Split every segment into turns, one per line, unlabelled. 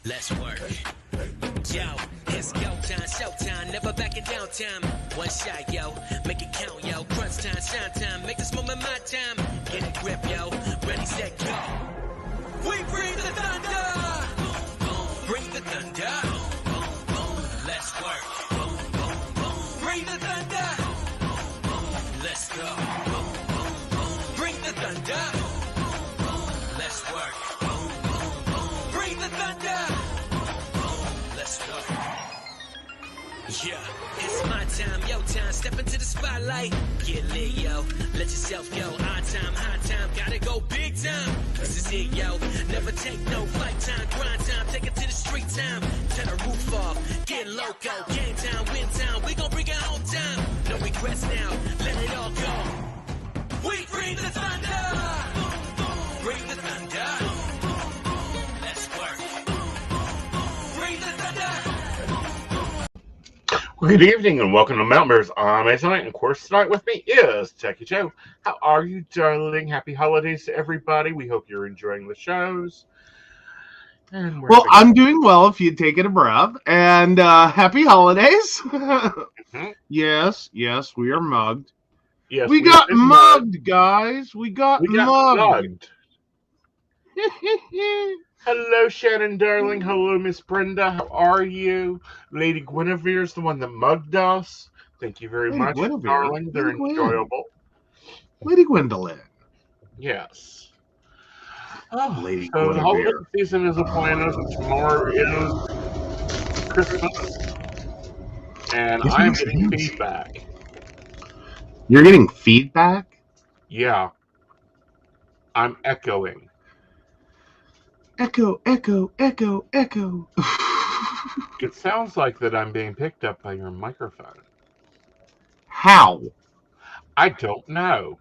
Let's work. Yo, it's go time, showtime, never backing down time. One shot, yo, make it count, yo. Crunch time, shine time, make this moment my time. Get a grip, yo. Ready, set, go. We bring the thunder. Bring the thunder. Let's work. Bring the thunder. Let's go. Bring the thunder. Let's work. Bring the thunder. Let's go. Yeah, it's my time, yo time. Step into the spotlight. Get lit, yo. Let yourself go. Our time, high time. Gotta go big time. This is it, yo. Never take no flight time. Grind time. Take it to the street time. Turn the roof off. Get loco. Game time, win time. We gon' bring it home time. No regrets now. Let it all go. We bring the thunder. Bring the thunder. Let's work. Bring the thunder.
Good evening and welcome to Mountain Bears. I'm Aeson, and of course tonight with me is Techy Joe. How are you, darling? Happy holidays to everybody. We hope you're enjoying the shows.
Well, I'm doing well if you'd taken a breath. And happy holidays.
Mm-hmm.
Yes, we are mugged.
Yes,
we got mugged, guys. We got mugged.
Hello, Shannon, darling. Hello, Miss Brenda. How are you? Lady Guinevere's the one that mugged us. Thank you very much, darling. They're enjoyable.
Lady Gwendolyn.
Yes. Oh,
Lady
so the holiday
Guinevere.
season is upon us, and tomorrow is Christmas. And
Yes,
I'm
yes,
getting
yes.
feedback.
You're getting feedback?
Yeah. I'm echoing.
Echo, echo, echo, echo.
It sounds like that I'm being picked up by your microphone.
How?
I don't know.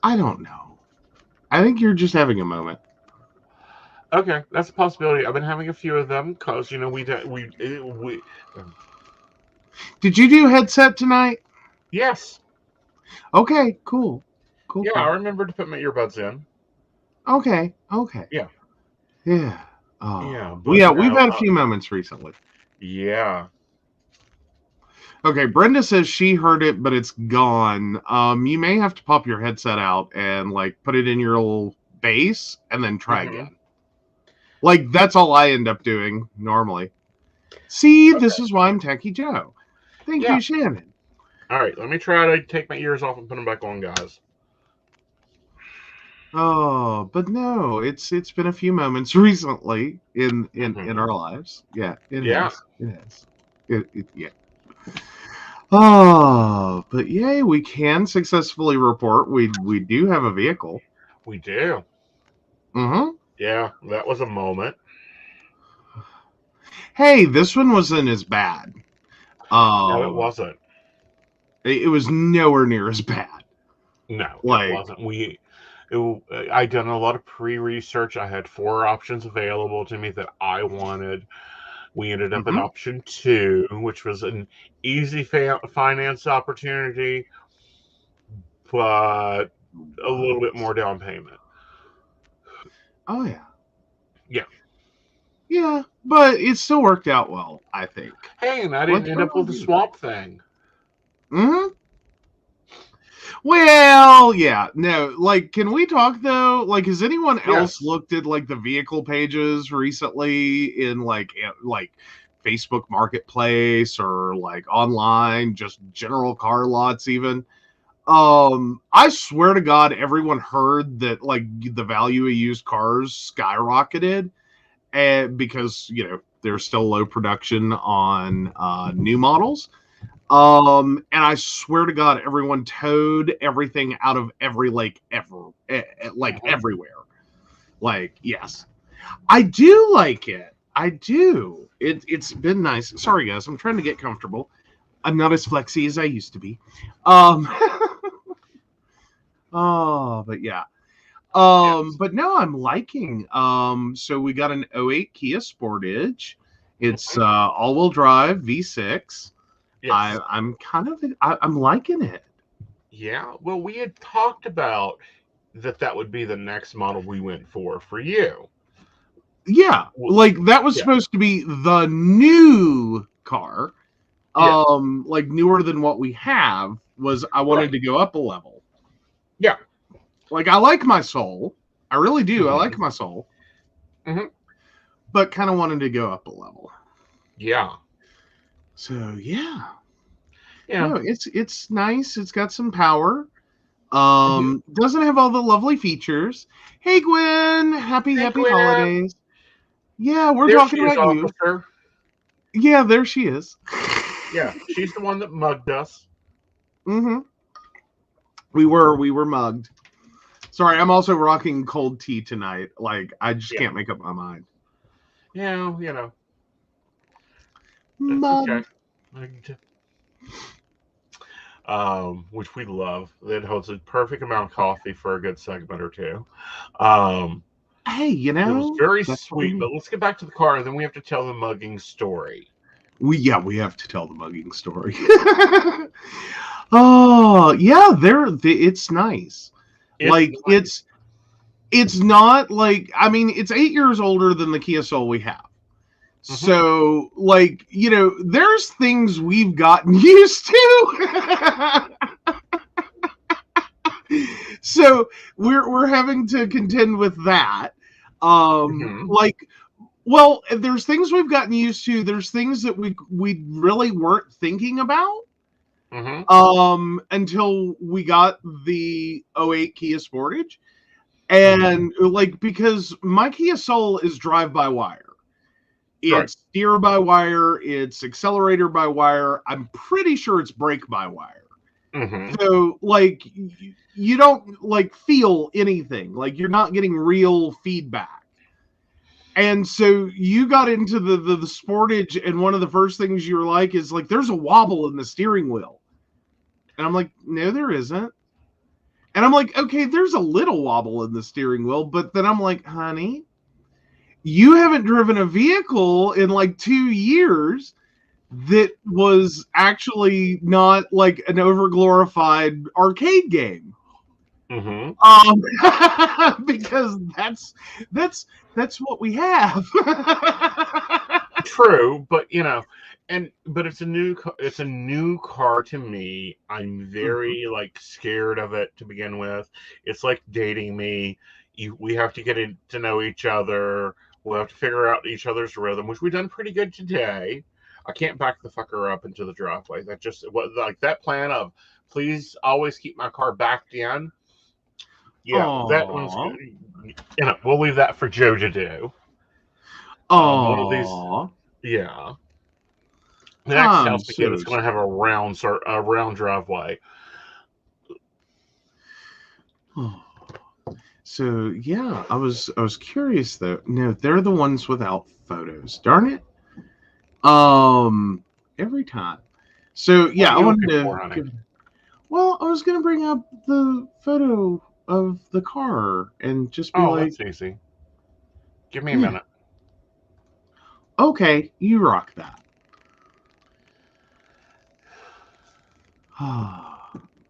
I don't know. I think you're just having a moment.
Okay, that's a possibility. I've been having a few of them because, we
Did you do headset tonight?
yes.
Okay, cool.
Yeah, I remember to put my earbuds in.
Okay.
Yeah.
Yeah. Oh.
Yeah,
We've had a few moments recently.
Yeah.
Okay, Brenda says she heard it, but it's gone. You may have to pop your headset out and put it in your little base and then try again. That's all I end up doing normally. See, This is why I'm Techy Joe. Thank you, Shannon.
All right, let me try to take my ears off and put them back on, guys.
Oh, but no, it's been a few moments recently in our lives. Yeah, it has. Yeah. Oh, but yay, we can successfully report we do have a vehicle.
We do.
Mm-hmm.
Yeah, that was a moment.
Hey, this one wasn't as bad.
No, it wasn't.
It was nowhere near as bad.
No, it wasn't. I'd done a lot of pre-research. I had 4 options available to me that I wanted. We ended up at option 2, which was an easy finance opportunity, but a little bit more down payment.
Oh, yeah.
Yeah.
Yeah, but it still worked out well, I think.
Hey, and I didn't end up with the swap thing.
Mm-hmm. Well, yeah, no, can we talk though? Has anyone else looked at the vehicle pages recently in Facebook Marketplace or online, just general car lots even? I swear to God, everyone heard that the value of used cars skyrocketed, and because there's still low production on new models. And I swear to God, everyone towed everything out of every lake ever, everywhere. Yes, I do like it. I do. It's been nice. Sorry, guys, I'm trying to get comfortable. I'm not as flexy as I used to be. Oh, but yeah. But no, I'm liking. So we got an 08 Kia Sportage. It's all-wheel drive V6. Yes. I'm liking it.
Yeah, well, we had talked about that would be the next model we went for you.
Yeah, like that was supposed to be the new car. Like newer than what we have. I wanted to go up a level.
Yeah.
Like I like my Soul. I really do. I like my Soul. But kind of wanted to go up a level.
Yeah.
So yeah. No, it's nice. It's got some power. Doesn't have all the lovely features. Hey Gwen, happy
Gwen.
holidays. Yeah, we're
there
talking about you.
Officer.
Yeah, there she is.
Yeah, she's the one that mugged us.
We were mugged. Sorry, I'm also rocking cold tea tonight. Like I just can't make up my mind.
Yeah, you know.
Mugged.
Okay. Which we love. It holds a perfect amount of coffee for a good segment or two.
Hey, you know,
it was very sweet. But let's get back to the car, and then we have to tell the mugging story.
We have to tell the mugging story. Oh yeah, it's nice. It's not like, I mean, it's 8 years older than the Kia Soul we have. So, like, you know, there's things we've gotten used to. So we're having to contend with that. Like, well, there's things we've gotten used to. There's things that we really weren't thinking about. Until we got the 08 Kia Sportage. And like, because my Kia Soul is drive-by-wire. It's steer-by-wire, it's accelerator-by-wire. I'm pretty sure it's brake-by-wire. So, like, you don't, like, feel anything. Like, you're not getting real feedback. And so you got into the Sportage, and one of the first things you're like is, like, there's a wobble in the steering wheel. And I'm like, no, there isn't. And I'm like, okay, there's a little wobble in the steering wheel. But then I'm like, honey, you haven't driven a vehicle in like 2 years that was actually not like an overglorified arcade game. Because that's what we have.
True, but you know, but it's a new car to me. I'm very like scared of it to begin with. It's like dating me. We have to get to know each other. We'll have to figure out each other's rhythm, which we've done pretty good today. I can't back the fucker up into the driveway. That just like that plan of please always keep my car backed in. Yeah, that one's good. You know, we'll leave that for Joe to do. One of these, yeah. The next house we get is going to have a round driveway.
So yeah, I was curious though. No, they're the ones without photos. Darn it. Every time. So yeah, I wanted to. Well, I was going to bring up the photo of the car and just be like,
that's easy. Give me a minute.
Okay, you rock that.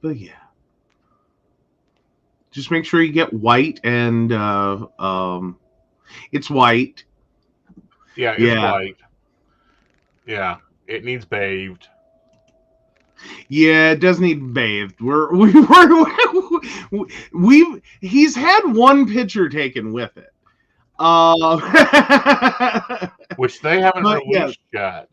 But yeah. Just make sure you get white and it's white.
Yeah, it's white. Yeah, it needs bathed.
Yeah, it does need bathed. He's had one picture taken with it.
Which they haven't released yet.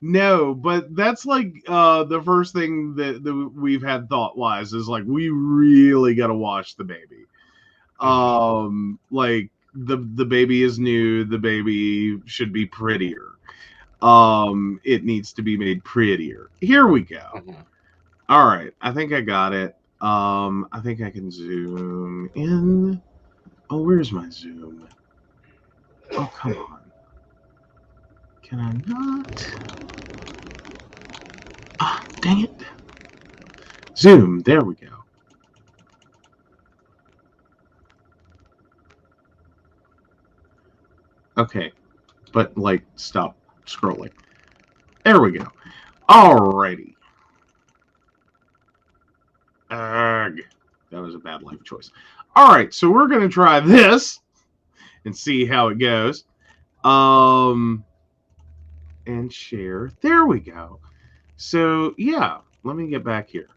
No, but that's like the first thing that we've had thought-wise is like we really got to wash the baby. Like the baby is new. The baby should be prettier. It needs to be made prettier. Here we go. All right, I think I got it. I think I can zoom in. Oh, where's my zoom? Oh, come on. Can I not? Ah, dang it. Zoom. There we go. Okay. But, like, stop scrolling. There we go. Alrighty. That was a bad life choice. Alright, so we're going to try this. and see how it goes. And share. There we go. So yeah, let me get back here.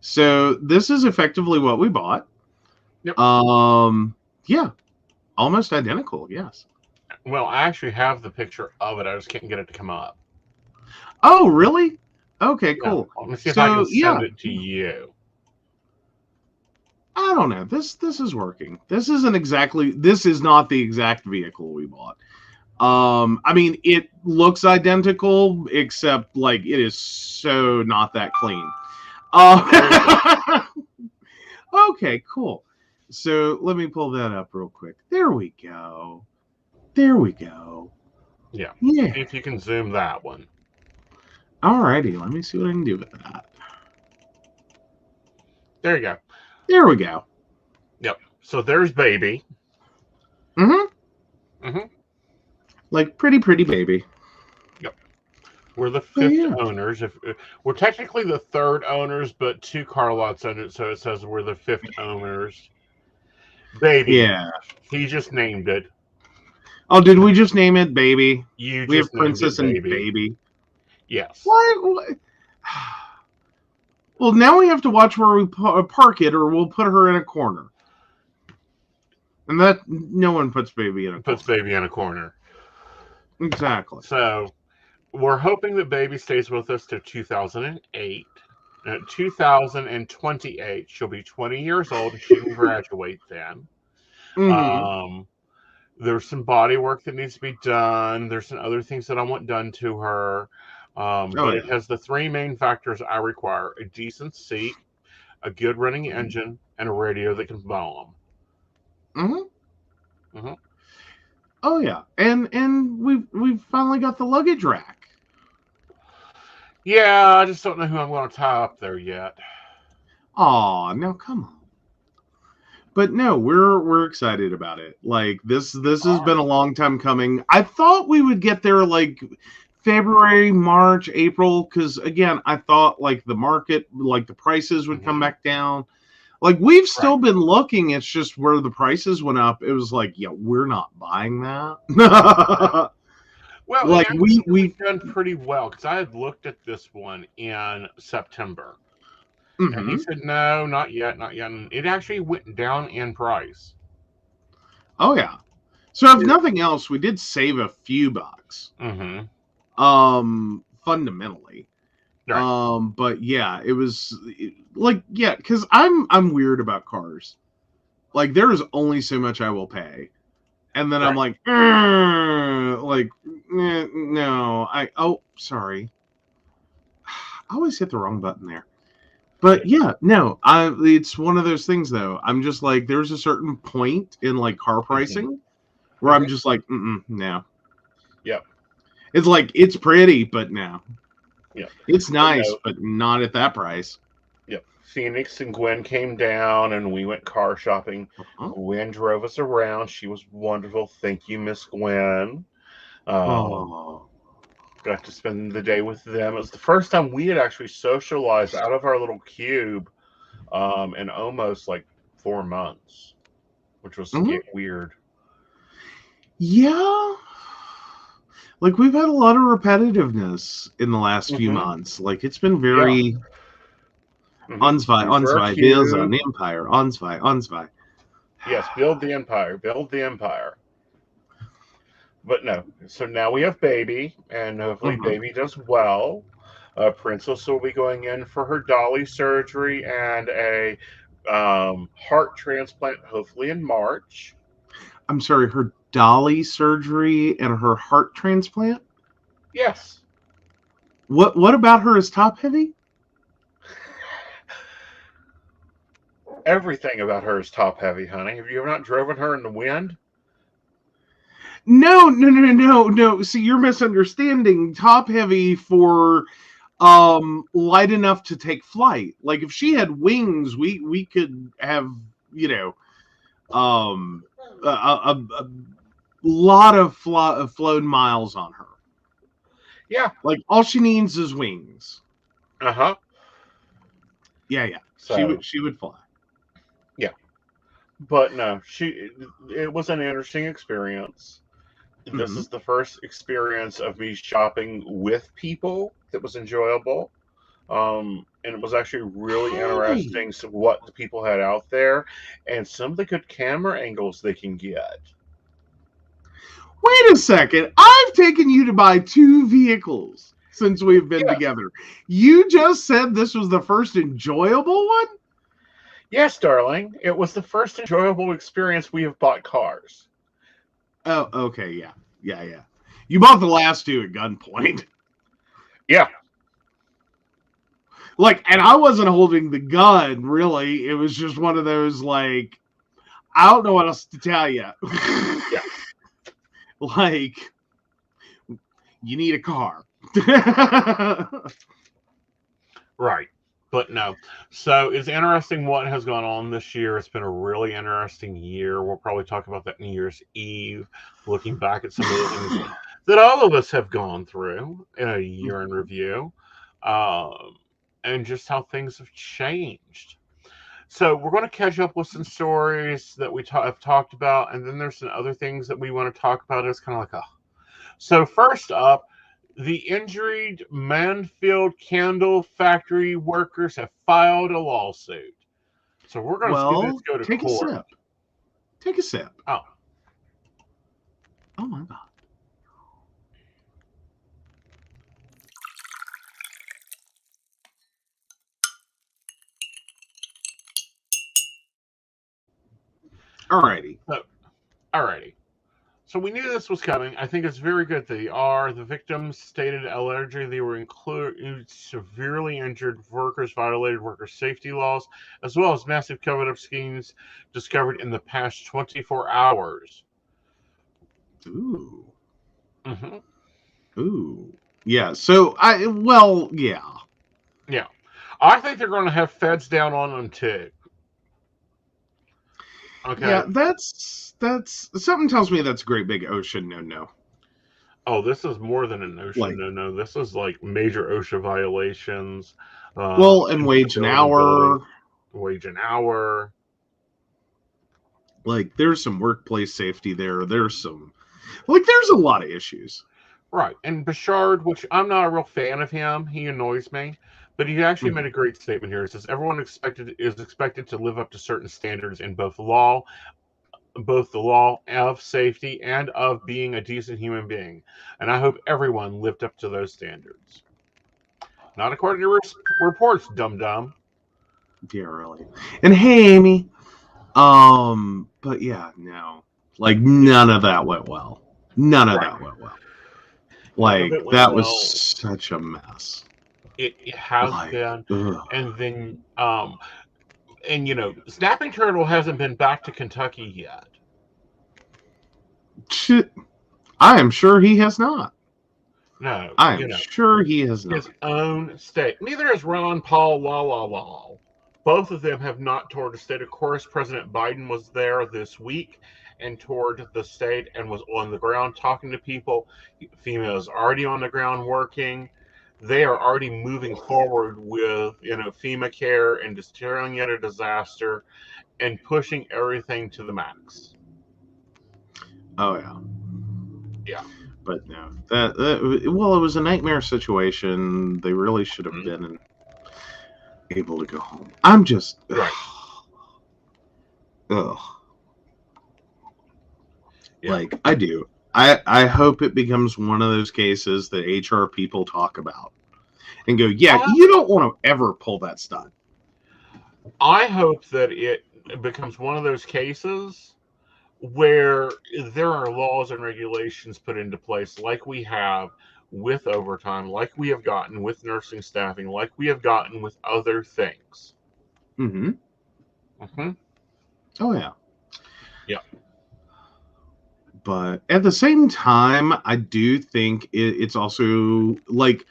So this is effectively what we bought.
Yep.
Yeah, almost identical. Yes.
Well, I actually have the picture of it. I just can't get it to come up.
Oh, really? Okay, cool.
Yeah. Let me see if I can send it to you.
I don't know. This is working. This is not the exact vehicle we bought. I mean, it looks identical, except like it is so not that clean. Okay, cool. So let me pull that up real quick. There we go. There we go.
Yeah.
Yeah.
See if you can zoom that one.
Alrighty, let me see what I can do with that.
There you go.
There we go.
Yep. So there's baby.
Like pretty baby.
Yep. We're the fifth owners. If we're technically the third owners, but 2 car lots own it, so it says we're the fifth owners. Baby.
Yeah.
He just named it.
Oh, did we just name it Baby?
We have
Princess and Baby.
Yes.
What? Well, now we have to watch where we park it, or we'll put her in a corner. And that no one puts Baby in a corner.
Baby in a corner.
Exactly.
So we're hoping that Baby stays with us to 2008. At 2028, she'll be 20 years old and she can graduate then. There's some body work that needs to be done. There's some other things that I want done to her. But it has the 3 main factors I require: a decent seat, a good running engine, and a radio that can bomb.
Oh yeah, and we've finally got the luggage rack.
Yeah, I just don't know who I'm going to tie up there yet.
Aw, now come on. But no, we're excited about it. Like this has been a long time coming. I thought we would get there like February, March, April, because again, I thought like the market, like the prices would come back down. Like we've still been looking. It's just where the prices went up. It was like, yeah, we're not buying that.
Well, like we've done pretty well because I had looked at this one in September. And he said, no, not yet, not yet. And it actually went down in price.
Oh, yeah. So if nothing else, we did save a few bucks. Fundamentally. Right. But yeah, it was like, yeah, because I'm weird about cars. Like there is only so much I will pay. And then I'm like, no, sorry. I always hit the wrong button there. But yeah, no, it's one of those things though. I'm just like, there's a certain point in like car pricing where I'm just like, no.
Yep.
It's like, it's pretty, but no.
Yep.
It's nice, but not at that price.
Yep. Phoenix and Gwen came down and we went car shopping. Gwen drove us around. She was wonderful. Thank you, Miss Gwen. Got to spend the day with them. It was the first time we had actually socialized out of our little cube in almost like 4 months, which was weird.
Yeah. Like we've had a lot of repetitiveness in the last few months. Like it's been very on build an empire, on.
Yes, build the empire. But no, so now we have Baby, and hopefully Baby does well. Princess will be going in for her dolly surgery and a heart transplant, hopefully in March.
I'm sorry, her dolly surgery and her heart transplant?
Yes.
What about her is top heavy?
Everything about her is top heavy, honey. Have you ever not driven her in the wind?
No. See, you're misunderstanding. Top heavy for light enough to take flight. Like if she had wings, we could have, a lot of flown miles on her.
Yeah.
Like all she needs is wings.
Yeah.
So, she would fly.
Yeah. But no, it was an interesting experience. This
Mm-hmm.
is the first experience of me shopping with people that was enjoyable. And it was actually really
Hey,
interesting what the people had out there and some of the good camera angles they can get.
wait a second. I've taken you to buy 2 vehicles since we've been
Yes,
together. You just said this was the first enjoyable one?
yes, darling. It was the first enjoyable experience we have bought cars.
Oh, okay, yeah. Yeah, yeah. You bought the last 2 at gunpoint.
Yeah,
Like, and I wasn't holding the gun, really. It was just one of those, like, I don't know what else to tell you.
yeah,
Like, you need a car.
right. But no. So it's interesting what has gone on this year. It's been a really interesting year. We'll probably talk about that New Year's Eve, looking back at some of the things that all of us have gone through in a year in review, um, and just how things have changed. So we're going to catch up with some stories that we have talked about, and then there's some other things that we want to talk about. It's kind of like a. So first up, the injured Manfield candle factory workers have filed a lawsuit. So we're going to see this
Well,
go to
take a
court.
sip. Take a sip.
Oh,
Oh my God. Alrighty.
so, alrighty. So we knew this was coming. I think it's very good the victims stated allegedly they were included severely injured workers, violated worker safety laws, as well as massive cover-up schemes discovered in the past 24 hours.
Ooh.
Mm-hmm.
Ooh. Yeah. So yeah.
Yeah. I think they're going to have feds down on them too.
Yeah,
Okay.
that's something tells me that's a great big ocean no.
Oh, this is more than an OSHA
Like,
no. This is like major OSHA violations,
well, and wage an
building,
hour.
wage an hour.
Like, there's some workplace safety there. There's a lot of issues.
Right. And Bouchard, which I'm not a real fan of him, he annoys me. But he actually made a great statement here. It says everyone is expected to live up to certain standards in both the law of safety and of being a decent human being. And I hope everyone lived up to those standards. Not according to reports, dum dum.
Yeah, really. And hey, Amy. But yeah, no. Like, none of that went well. None of
Right.
that went well.
None of
Like,
it went
that
well.
was such a mess.
It has
Like,
been.
ugh.
And then Snapping Turtle hasn't been back to Kentucky yet.
Shit. I am sure he has not.
No,
I am sure he has not.
his own state. Neither has Ron Paul La. Both of them have not toured the state. Of course, President Biden was there this week and toured the state and was on the ground talking to people. Females already on the ground working. They are already moving forward with FEMA care and declaring it a disaster and pushing everything to the max.
Oh yeah.
Yeah.
But no, it was a nightmare situation. They really should have been able to go home. I'm just,
right.
Ugh.
Yeah.
Like, I do. I hope it becomes one of those cases that HR people talk about and go, yeah, you don't want to ever pull that stunt.
I hope that it becomes one of those cases where there are laws and regulations put into place like we have with overtime, like we have gotten with nursing staffing, like we have gotten with other things.
Mm-hmm.
Mm-hmm.
Oh, yeah.
Yeah.
But at the same time, I do think it's also like,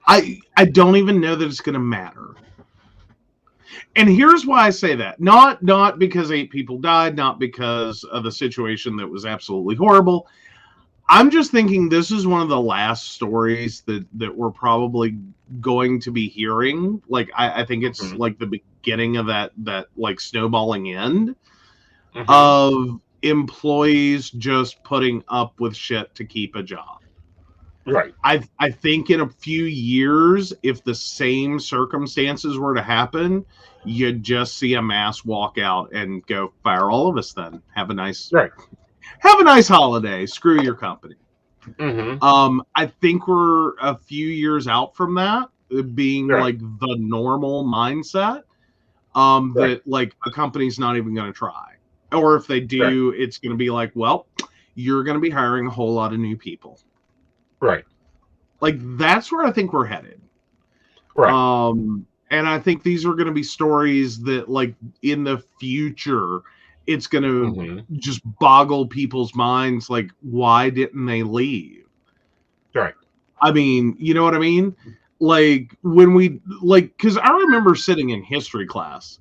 I don't even know that it's going to matter. And here's why I say that. Not because 8 people died, not because of the situation that was absolutely horrible. I'm just thinking this is one of the last stories that we're probably going to be hearing. Like, I think it's like the beginning of that like snowballing end of employees just putting up with shit to keep a job.
Right.
I think in a few years, if the same circumstances were to happen, you'd just see a mass walk out and go, fire all of us then. Have a nice holiday. Screw your company. I think we're a few years out from that being like the normal mindset. That like a company's not even going to try. Or if they do, it's going to be like, well, you're going to be hiring a whole lot of new people.
Right.
Like, that's where I think we're headed.
Right.
And I think these are going to be stories that, like, in the future, it's going to just boggle people's minds. Like, why didn't they leave?
Right.
I mean, you know what I mean? Like, when we, like, because I remember sitting in history class,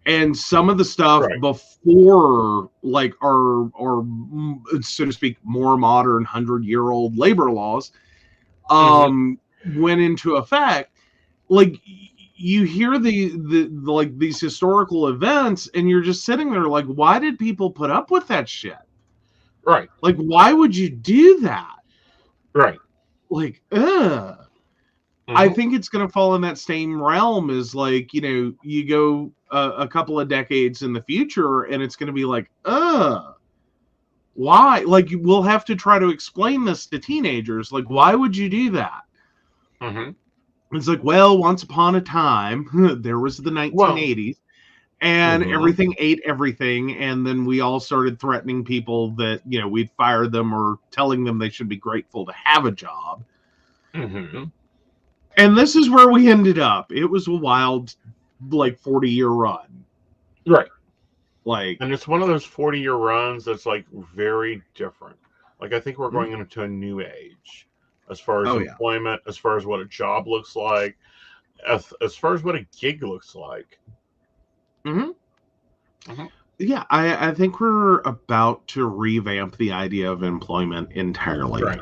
and some of the stuff before, like, our, so to speak, more modern 100-year-old labor laws went into effect. Like, you hear the like these historical events, and you're just sitting there like, why did people put up with that shit?
Right.
Like, why would you do that?
Right.
Like, I think it's going to fall in that same realm as, like, you know, you go a couple of decades in the future, and it's going to be like, why? Like, we'll have to try to explain this to teenagers. Like, why would you do that? It's like, well, once upon a time, there was the 1980s, and everything ate everything, and then we all started threatening people that, you know, we'd fire them or telling them they should be grateful to have a job. And this is where we ended up. It was a wild, like, 40-year run.
Right.
Like,
and it's one of those 40-year runs that's, like, very different. Like, I think we're going into a new age as far as employment, as far as what a job looks like, as far as what a gig looks like.
Yeah, I think we're about to revamp the idea of employment entirely.
Right.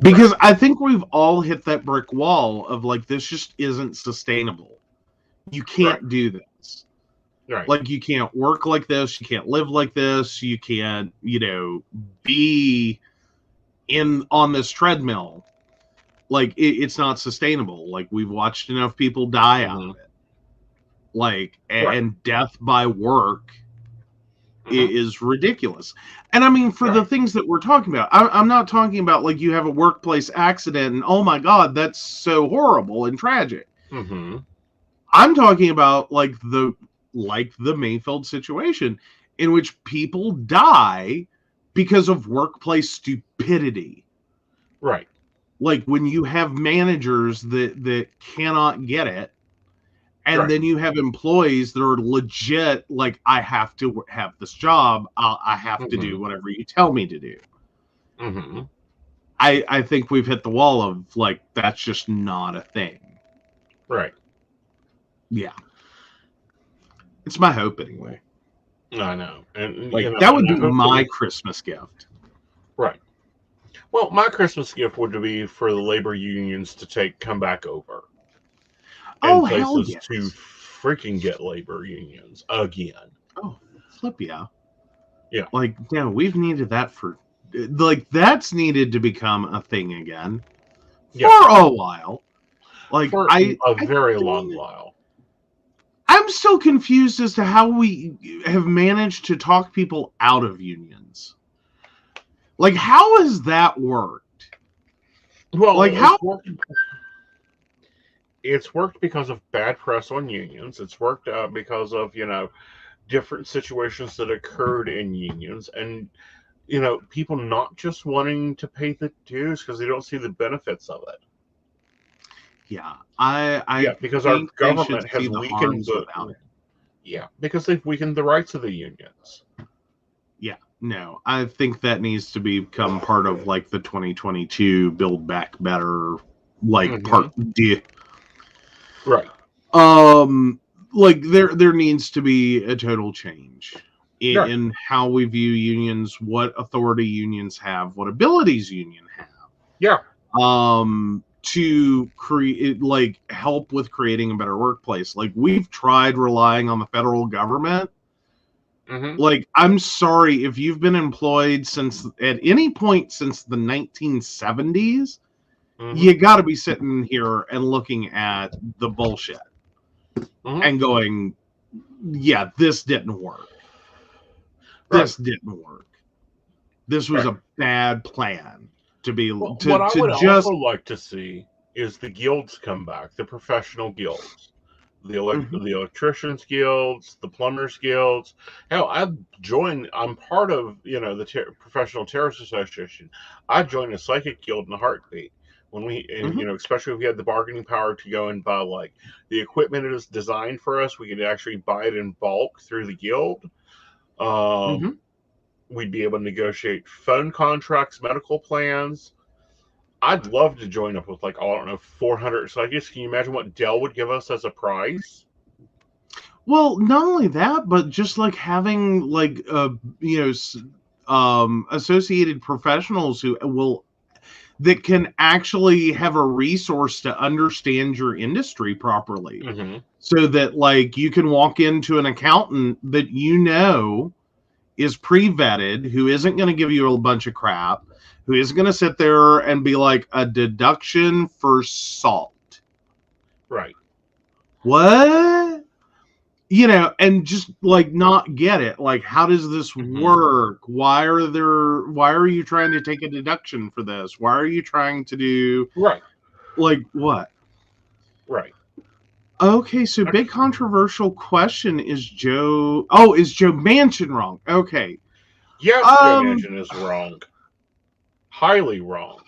Because I think we've all hit that brick wall of, like, this just isn't sustainable. You can't do this.
Right.
Like, you can't work like this. You can't live like this. You can't, you know, be on this treadmill. Like, it's not sustainable. Like, we've watched enough people die out of it. Like, and death by work is ridiculous. And I mean, for the things that we're talking about, I'm not talking about, like, you have a workplace accident and, oh my God, that's so horrible and tragic. I'm talking about, like the Mayfield situation, in which people die because of workplace stupidity.
Right.
Like, when you have managers that cannot get it, and then you have employees that are legit, like, I have to have this job. I have to do whatever you tell me to do. I think we've hit the wall of, like, that's just not a thing.
Right.
Yeah. It's my hope, anyway.
I know. And,
like,
you know,
that would be my Christmas gift.
Right. Well, my Christmas gift would be for the labor unions to come back over. And
hell
places
yes.
to freaking get labor unions again.
Oh, flip yeah.
Yeah.
Like, yeah, we've needed that for, like, that's needed to become a thing again for a while. Like,
for a very long while.
I'm still confused as to how we have managed to talk people out of unions. Like, how has that worked?
Well,
like, how?
It's worked because of bad press on unions. It's worked because of, you know, different situations that occurred in unions, and, you know, people not just wanting to pay the dues because they don't see the benefits of it.
Yeah, I
because our government has weakened because they've weakened the rights of the unions.
Yeah, no, I think that needs to become part of, like, the 2022 Build Back Better, like, part D.
Right.
Like, there needs to be a total change in how we view unions, what authority unions have, what abilities unions have.
Yeah.
to create, like, help with creating a better workplace. Like, we've tried relying on the federal government. Like, I'm sorry, if you've been employed at any point since the 1970s, you got to be sitting here and looking at the bullshit and going, yeah, this didn't work. This didn't work. This was a bad plan to be.
What I would also like to see is the guilds come back, the professional guilds, the electricians guilds, the plumbers guilds. Hell, I'm part of the Professional Terrorist Association. I joined a psychic guild in a heartbeat. When we, especially if we had the bargaining power to go and buy, like, the equipment is designed for us, we could actually buy it in bulk through the guild. We'd be able to negotiate phone contracts, medical plans. I'd love to join up with, like, I don't know, 400 psychics. Can you imagine what Dell would give us as a price?
Well, not only that, but just like having, like, associated professionals that can actually have a resource to understand your industry properly. So that, like, you can walk into an accountant that is pre-vetted, who isn't going to give you a bunch of crap, who isn't going to sit there and be like, a deduction for salt.
Right.
What? And just, like, not get it. Like, how does this work? Why are you trying to take a deduction for this? Why are you trying to do...
Right.
Like, what?
Right.
Okay, so big controversial question, is Joe Manchin wrong? Okay.
Yes, Joe Manchin is wrong. Highly wrong.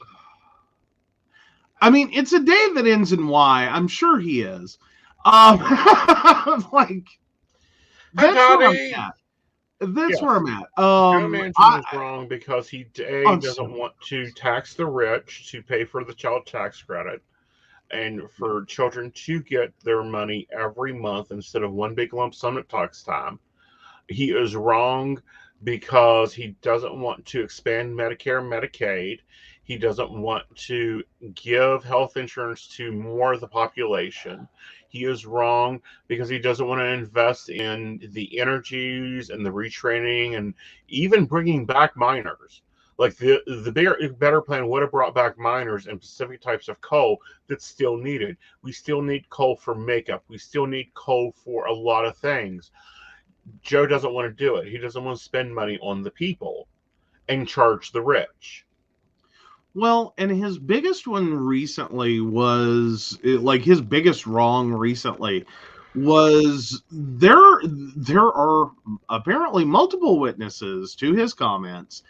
I mean, it's a day that ends in Y. I'm sure he is. Like, that's where I'm at. That's where I'm at.
Joe Manchin is wrong because he doesn't want to tax the rich to pay for the child tax credit, and for children to get their money every month instead of one big lump sum at tax time. He is wrong because he doesn't want to expand Medicare and Medicaid. He doesn't want to give health insurance to more of the population. He is wrong because he doesn't want to invest in the energies and the retraining and even bringing back miners. Like, the better plan would have brought back miners and specific types of coal that's still needed. We still need coal for makeup. We still need coal for a lot of things. Joe doesn't want to do it. He doesn't want to spend money on the people and charge the rich.
Well, and his biggest one recently was, like, his biggest wrong recently was there are apparently multiple witnesses to his comments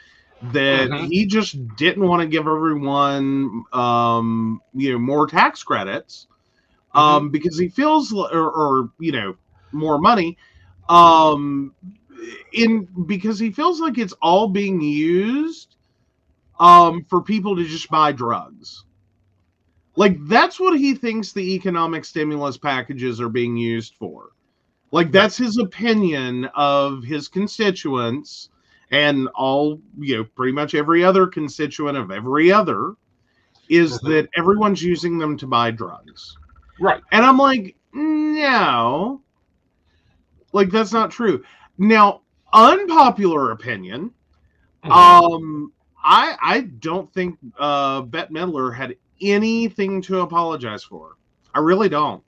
that he just didn't want to give everyone more tax credits because he feels or more money because he feels like it's all being used for people to just buy drugs. Like, that's what he thinks the economic stimulus packages are being used for. Like, that's his opinion of his constituents and all, pretty much every other constituent of every other, is that everyone's using them to buy drugs.
Right.
And I'm like, no. Like, that's not true. Now, unpopular opinion, I don't think Bette Midler had anything to apologize for. I really don't.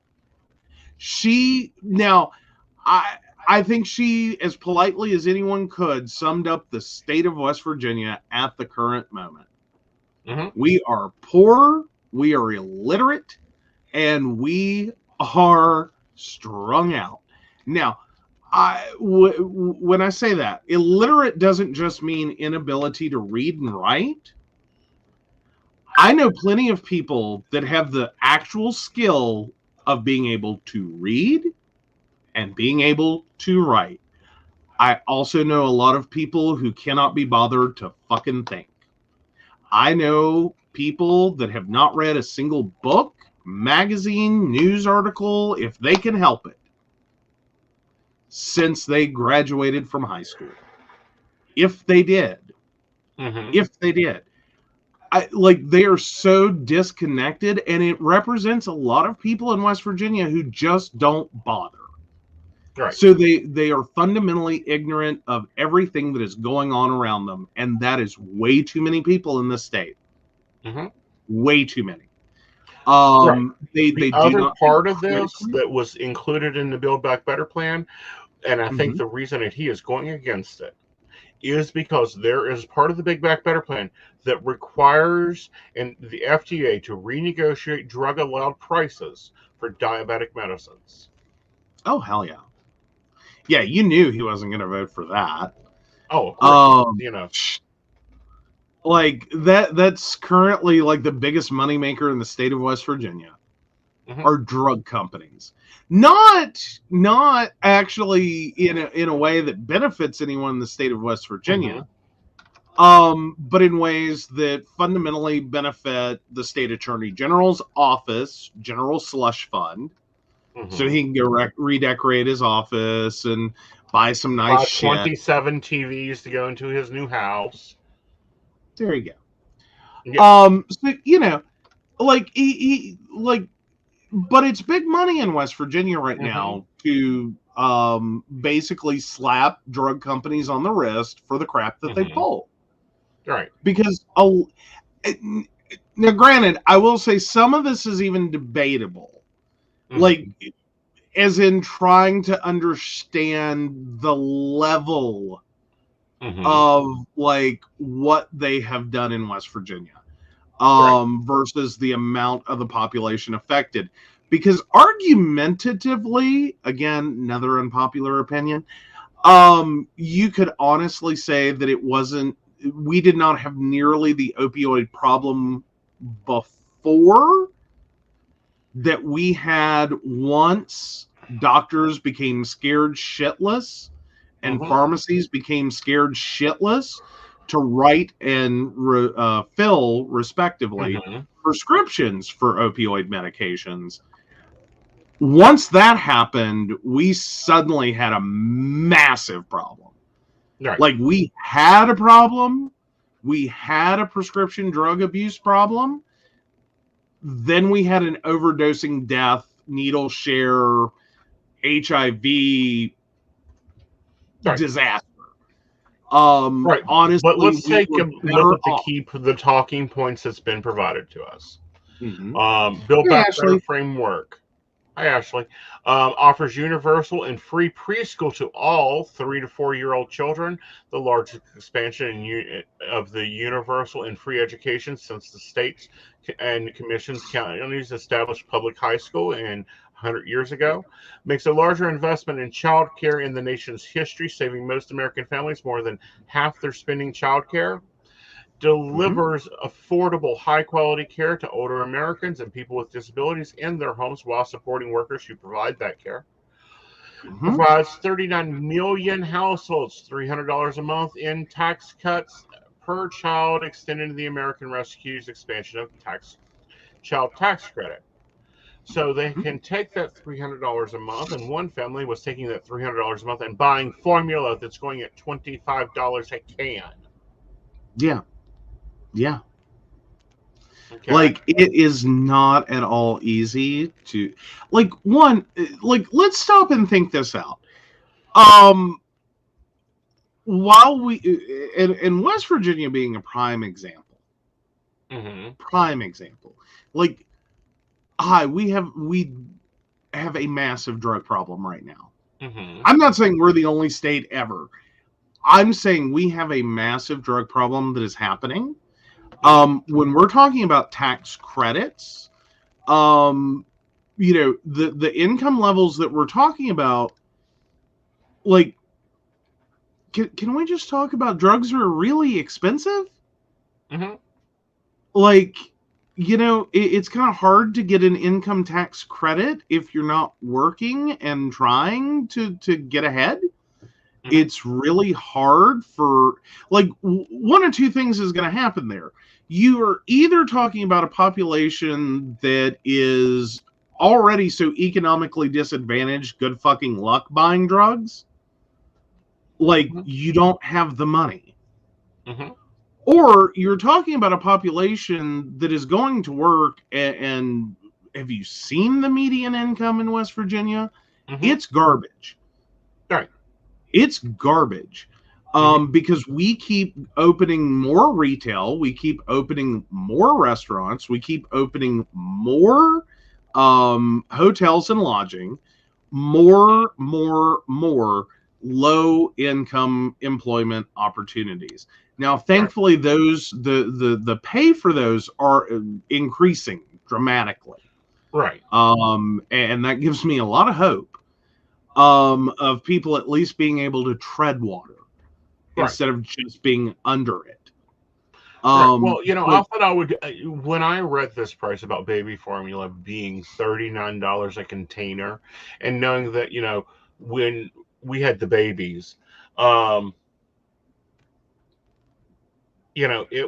I think she, as politely as anyone could, summed up the state of West Virginia at the current moment. We are poor, we are illiterate, and we are strung out. Now, when I say that, illiterate doesn't just mean inability to read and write. I know plenty of people that have the actual skill of being able to read and being able to write. I also know a lot of people who cannot be bothered to fucking think. I know people that have not read a single book, magazine, news article, if they can help it, since they graduated from high school. If they did. If they did. they are so disconnected, and it represents a lot of people in West Virginia who just don't bother.
Right.
So they are fundamentally ignorant of everything that is going on around them, and that is way too many people in this state.
Mm-hmm.
Way too many.
Right.
They
the
do
other
not
part of this that was included in the Build Back Better plan, and I think
Mhm.
the reason that he is going against it is because there is part of the Big Back Better plan that requires the FDA to renegotiate drug allowed prices for diabetic medicines.
Oh, hell yeah. Yeah, you knew he wasn't going to vote for that.
Oh, of course.
Like that's currently like the biggest moneymaker in the state of West Virginia.
Mm-hmm.
Are drug companies. Not actually in a way that benefits anyone in the state of West Virginia. Mm-hmm. But in ways that fundamentally benefit the state attorney general's office, general slush fund. Mm-hmm. So he can go redecorate his office and buy some nice shit.
27 TVs to go into his new house.
There you go. Yep. So like he but it's big money in West Virginia right now to basically slap drug companies on the wrist for the crap that they pull.
Right.
Because now, granted, I will say some of this is even debatable. Like, as in trying to understand the level of like what they have done in West Virginia. Versus the amount of the population affected. Because argumentatively, again, another unpopular opinion, you could honestly say that we did not have nearly the opioid problem before that we had once doctors became scared shitless and pharmacies became scared shitless to write and fill, respectively, prescriptions for opioid medications. Once that happened, we suddenly had a massive problem. Right. Like, we had a problem. We had a prescription drug abuse problem. Then we had an overdosing death, needle share, HIV disaster.
Right.
Honestly,
but let's take a look at the talking points that's been provided to us. Build Back Better framework. Hi, Ashley. Offers universal and free preschool to all 3 to 4 year old children, the largest expansion of the universal and free education since the states and commissions counties established public high school in 100 years ago. Makes a larger investment in child care in the nation's history, saving most American families more than half their spending child care. Delivers affordable, high-quality care to older Americans and people with disabilities in their homes while supporting workers who provide that care. Provides 39 million households $300 a month in tax cuts per child, extending the American Rescue's expansion of child tax credit. So they can take that $300 a month, and one family was taking that $300 a month and buying formula that's going at $25 a can.
Yeah. Yeah. Okay. Like, it is not at all easy to, like, let's stop and think this out. While we, in West Virginia being a prime example, like, we have a massive drug problem right now. I'm not saying we're the only state ever. I'm saying we have a massive drug problem that is happening. When we're talking about tax credits, the income levels that we're talking about, like, can we just talk about drugs are really expensive? Like, it's kind of hard to get an income tax credit if you're not working and trying to get ahead. It's really hard for, like, one or two things is going to happen there. You are either talking about a population that is already so economically disadvantaged, good fucking luck buying drugs. Like, you don't have the money. Or you're talking about a population that is going to work, and have you seen the median income in West Virginia?
Mm-hmm.
It's garbage.
Right.
It's garbage. Because we keep opening more retail, we keep opening more restaurants, we keep opening more hotels and lodging, more low income employment opportunities. Now, thankfully, those the pay for those are increasing dramatically.
Right.
And that gives me a lot of hope of people at least being able to tread water instead of just being under it.
Well, I thought I would, when I read this price about baby formula being $39 a container, and knowing that, when we had the babies, it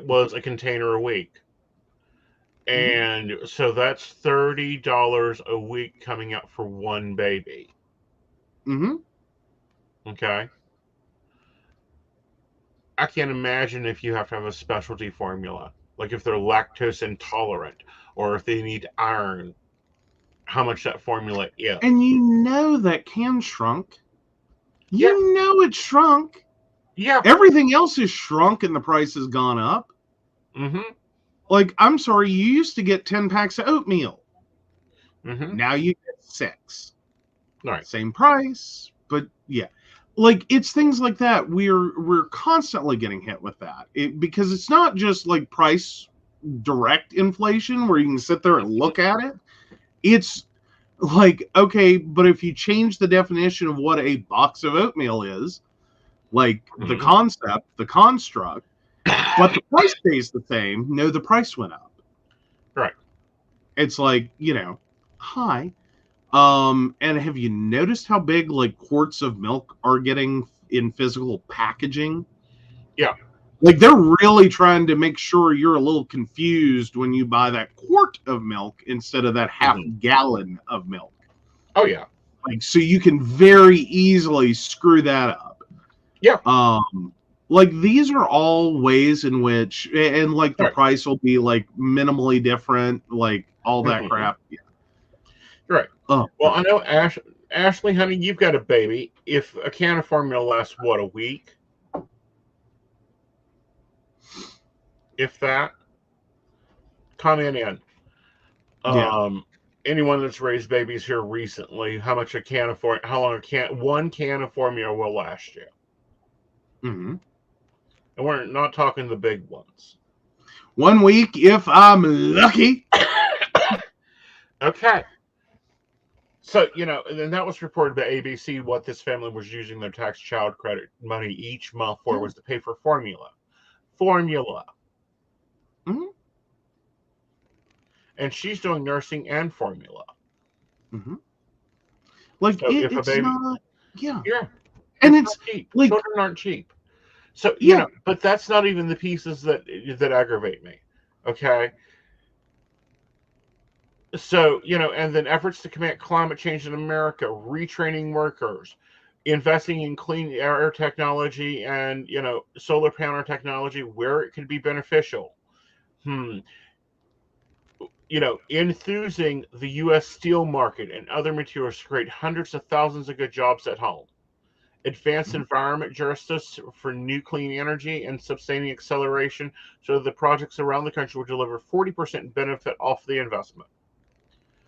was a container a week. And so that's $30 a week coming out for one baby.
Mm-hmm.
Okay. I can't imagine if you have to have a specialty formula, like if they're lactose intolerant or if they need iron, how much that formula is.
And that can shrunk. It shrunk.
Yeah.
Everything else is shrunk and the price has gone up.
Mm-hmm.
Like, I'm sorry, you used to get 10 packs of oatmeal.
Mm-hmm.
Now you get 6.
Right.
Same price, but yeah. Like, it's things like that. We're constantly getting hit with that. Because it's not just like price direct inflation where you can sit there and look at it. It's like, okay, but if you change the definition of what a box of oatmeal is, like the concept, the construct, but the price stays the same, no, the price went up.
Right.
It's like, hi. And have you noticed how big like quarts of milk are getting in physical packaging?
Yeah.
Like, they're really trying to make sure you're a little confused when you buy that quart of milk instead of that half gallon of milk.
Oh, yeah.
Like, so you can very easily screw that up.
Yeah.
Like, these are all ways in which, and like the price will be like minimally different, like all that crap. Yeah.
Right. Well, I know, Ashley, honey, you've got a baby. If a can of formula lasts, what, a week? If that, comment in. Anyone that's raised babies here recently, how long one can of formula will last you?
Mm-hmm.
And we're not talking the big ones.
1 week if I'm lucky.
Okay. So, and that was reported by ABC. What this family was using their tax child credit money each month for was to pay for formula.
Mm-hmm.
And she's doing nursing and formula.
Mm-hmm. Like, so it's a baby, not, yeah. And it's
cheap.
Like,
children aren't cheap. So, but that's not even the pieces that aggravate me. Okay. So, and then efforts to combat climate change in America, retraining workers, investing in clean air technology and, solar panel technology where it could be beneficial. Enthusing the U.S. steel market and other materials to create hundreds of thousands of good jobs at home. Advanced environment justice for new clean energy and sustaining acceleration so the projects around the country will deliver 40% benefit off the investment.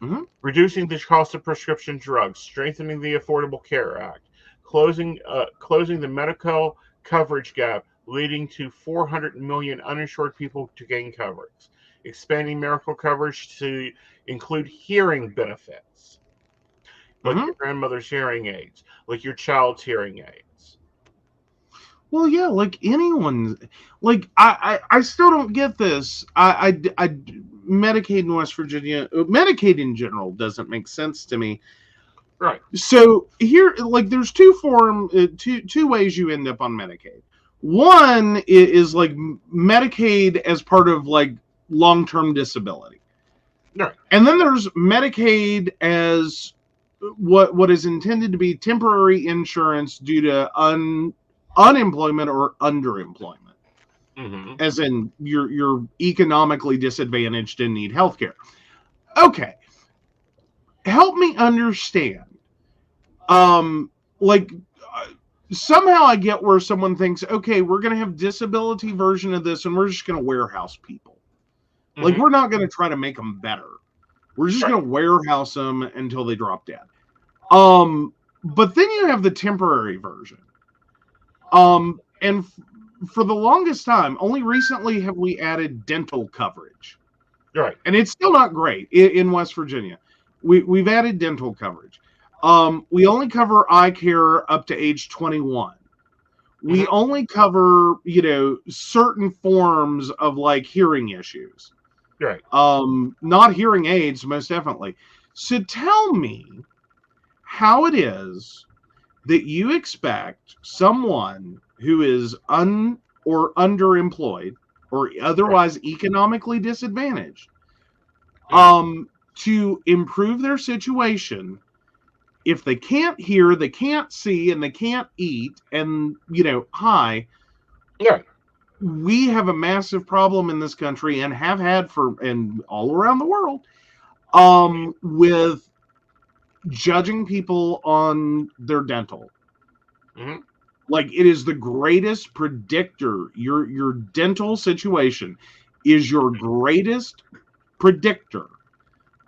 Mm-hmm.
Reducing the cost of prescription drugs, strengthening the Affordable Care Act, closing the medical coverage gap, leading to 400 million uninsured people to gain coverage, expanding medical coverage to include hearing benefits, like your grandmother's hearing aids, like your child's hearing aids.
Well, yeah, like anyone's. Like, I still don't get this. I Medicaid in West Virginia, Medicaid in general doesn't make sense to me.
Right.
So here, like, there's two ways you end up on Medicaid. One is like Medicaid as part of like long-term disability.
Right.
And then there's Medicaid as what is intended to be temporary insurance due to unemployment or underemployment. as in you're economically disadvantaged and need health care. Okay. Help me understand. Somehow I get where someone thinks, okay, we're going to have disability version of this and we're just going to warehouse people. Like, we're not going to try to make them better. We're just going to warehouse them until they drop dead. But then you have the temporary version. And for the longest time, only recently have we added dental coverage.
Right.
And it's still not great in West Virginia. We've added dental coverage. We only cover eye care up to age 21. We only cover, certain forms of like hearing issues.
Right.
Not hearing aids, most definitely. So tell me how it is that you expect someone who is or underemployed or otherwise economically disadvantaged to improve their situation if they can't hear, they can't see, and they can't eat, and we have a massive problem in this country and have had and all around the world with judging people on their dental. Like, it is the greatest predictor. Your dental situation is your greatest predictor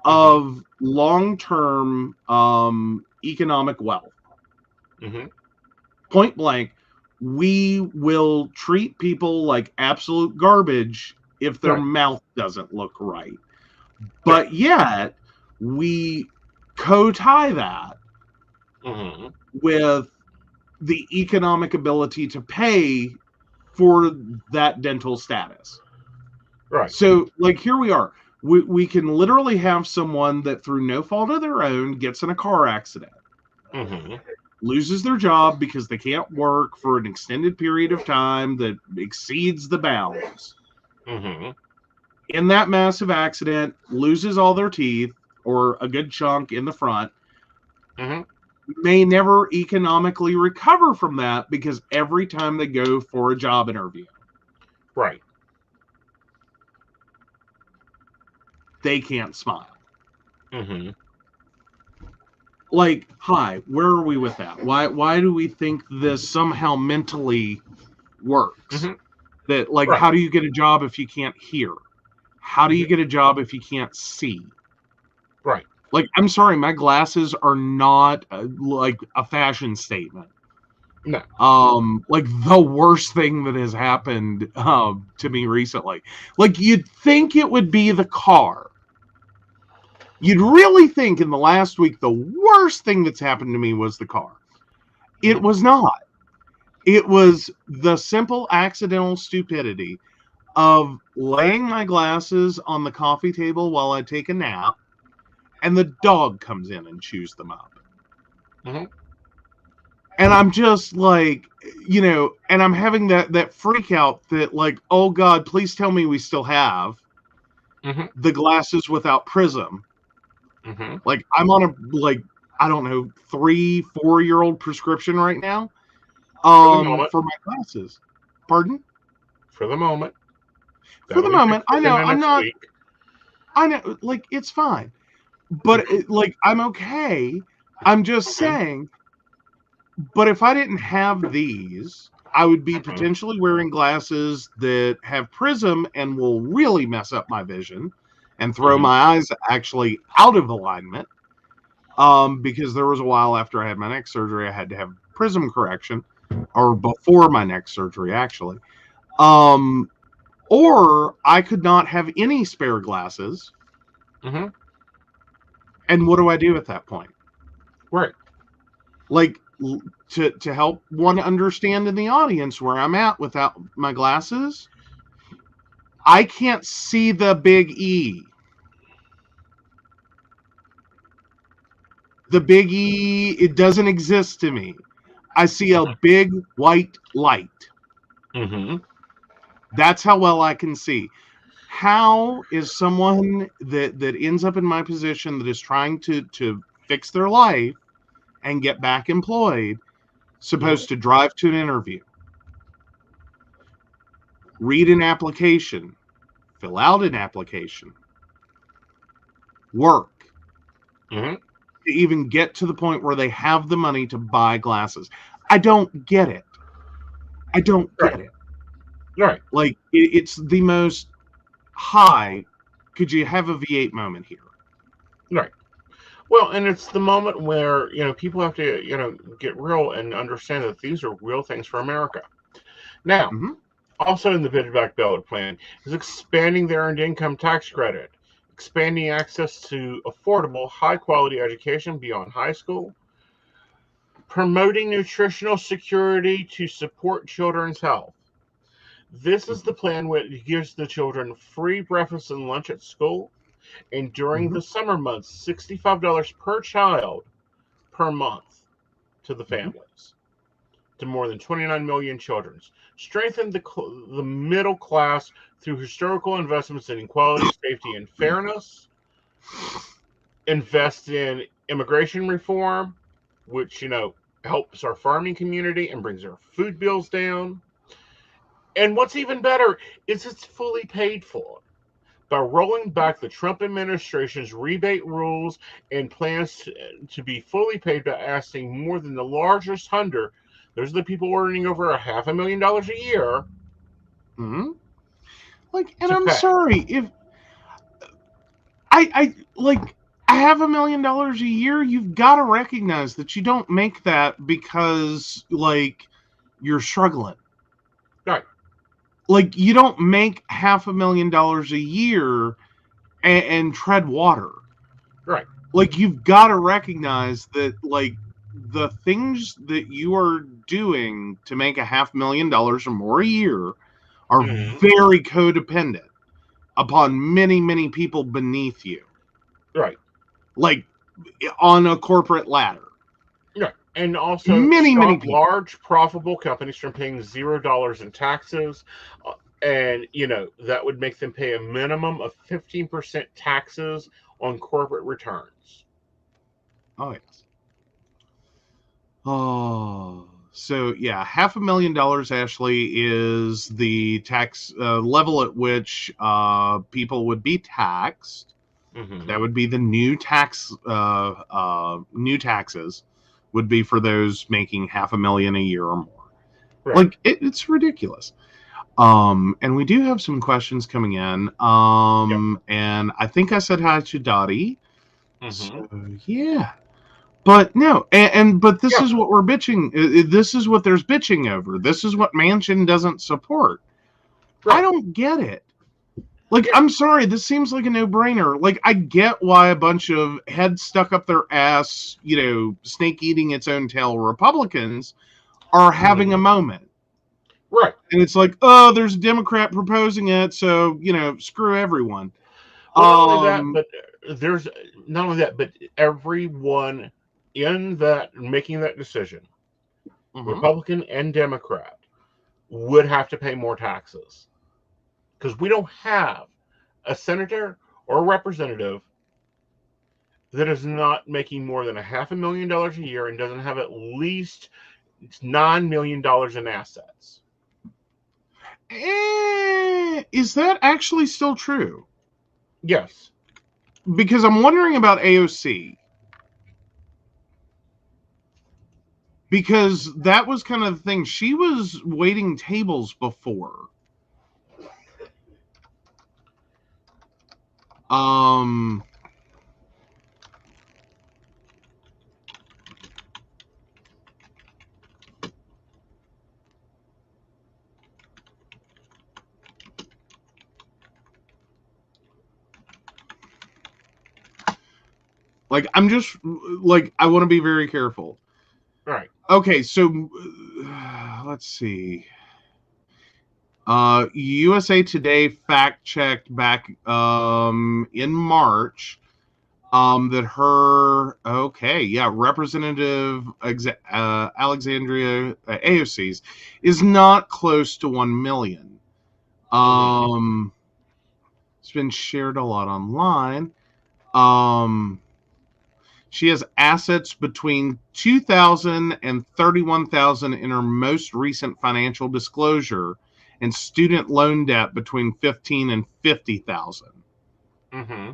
of long-term economic wealth. Point blank, we will treat people like absolute garbage if their mouth doesn't look right. But yet, we co-tie that with the economic ability to pay for that dental status.
Right.
So, like, here we are. We can literally have someone that, through no fault of their own, gets in a car accident, loses their job because they can't work for an extended period of time that exceeds the bounds. In that massive accident, loses all their teeth or a good chunk in the front, may never economically recover from that because every time they go for a job interview, they can't smile. Like, hi, where are we with that? Why do we think this somehow mentally works? That, like, how do you get a job if you can't hear? How do you get a job if you can't see?
Right.
Like, I'm sorry, my glasses are not like a fashion statement.
No.
Like, the worst thing that has happened to me recently. Like, you'd think it would be the car. You'd really think in the last week the worst thing that's happened to me was the car. It was not. It was the simple accidental stupidity of laying my glasses on the coffee table while I take a nap, and the dog comes in and chews them up. And I'm just like, and I'm having that freak out that, like, oh God, please tell me we still have the glasses without prism. Like, I'm on a, like, I don't know, 3-4-year-old prescription right now for my glasses. Pardon?
For the moment.
For the moment. I know. I'm not. I know. Like, it's fine. But, like, I'm okay. I'm just saying. But if I didn't have these, I would be potentially wearing glasses that have prism and will really mess up my vision and throw my eyes actually out of alignment. Because there was a while after I had my neck surgery, I had to have prism correction, or before my neck surgery, actually. Or I could not have any spare glasses. And what do I do at that point?
Right.
Like, to help one understand in the audience where I'm at without my glasses, I can't see the big E. The big E, it doesn't exist to me. I see a big white light. That's how well I can see. How is someone that ends up in my position that is trying to fix their life and get back employed supposed to drive to an interview? read an application, fill out an application, work,
Mm-hmm.
to even get to the point where they have the money to buy glasses. I don't get it. I don't get it.
Right.
Like, it's the most high. Could you have a V8 moment here?
Right. Well, and it's the moment where, people have to, get real and understand that these are real things for America. Now, also in the Build Back Better plan is expanding the earned income tax credit, expanding access to affordable, high-quality education beyond high school, promoting nutritional security to support children's health. This is the plan which gives the children free breakfast and lunch at school, and during the summer months, $65 per child per month to the families, to more than 29 million children. Strengthen the middle class through historical investments in equality, safety, and fairness. Invest in immigration reform, which, helps our farming community and brings our food bills down. And what's even better is it's fully paid for. By rolling back the Trump administration's rebate rules and plans to be fully paid by asking more than the largest 100, those are the people earning over $500,000 a year.
Like, and I'm sorry, if I like $500,000 a year, you've got to recognize that you don't make that because, like, you're struggling.
Right.
Like, you don't make $500,000 a year and tread water.
Right.
Like, you've got to recognize that, like, the things that you are doing to make $500,000 or more a year are very codependent upon many, many people beneath you.
Right.
Like, on a corporate ladder.
Yeah. And also
many
large profitable companies from paying $0 in taxes. And, that would make them pay a minimum of 15% taxes on corporate returns.
Oh, yes. Oh, so yeah, $500,000, Ashley, is the tax level at which people would be taxed. That would be the new tax. New taxes would be for those making $500,000 a year or more. Right. Like, it's ridiculous. And we do have some questions coming in. And I think I said hi to Dottie. So yeah. But no, but this is what we're bitching. This is what there's bitching over. This is what Manchin doesn't support. Right. I don't get it. Like, I'm sorry, this seems like a no-brainer. Like, I get why a bunch of heads stuck up their ass, snake eating its own tail Republicans are having a moment.
Right.
And it's like, oh, there's a Democrat proposing it, so, screw everyone.
Well, not only that, but there's not only that, but everyone in that making that decision, Republican and Democrat, would have to pay more taxes. Because we don't have a senator or a representative that is not making more than $500,000 a year and doesn't have at least $9 million in assets.
Is that actually still true?
Yes.
Because I'm wondering about AOC. Because that was kind of the thing. She was waiting tables before. Like, I'm just, like, I want to be very careful.
Right.
Okay, so let's see. USA Today fact-checked back in March that her, Representative Alexandria AOC's is not close to 1 million. It's been shared a lot online. She has assets between $2,000 and $31,000 in her most recent financial disclosure, and student loan debt between $15,000 and $50,000.
Mm-hmm.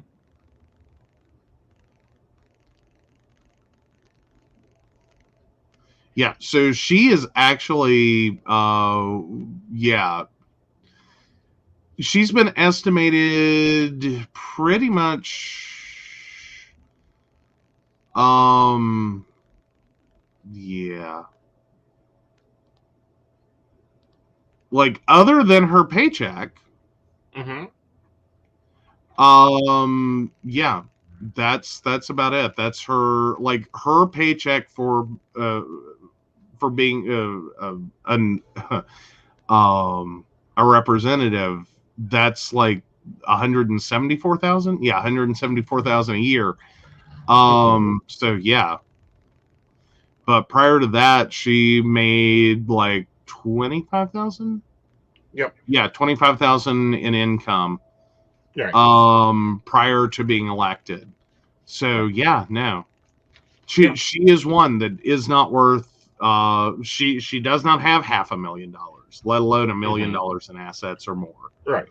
Yeah, so she is actually, she's been estimated pretty much, like other than her paycheck,
Mm-hmm.
that's about it. That's her, like her paycheck for being a representative. That's like 174,000. Yeah, 174,000 a year. So yeah. But prior to that, she made like 25,000.
Yep.
Yeah, 25,000 in income.
Right.
Prior to being elected. So yeah, no. She is one that is not worth she does not have $500,000, let alone $1 million in assets or more.
Right.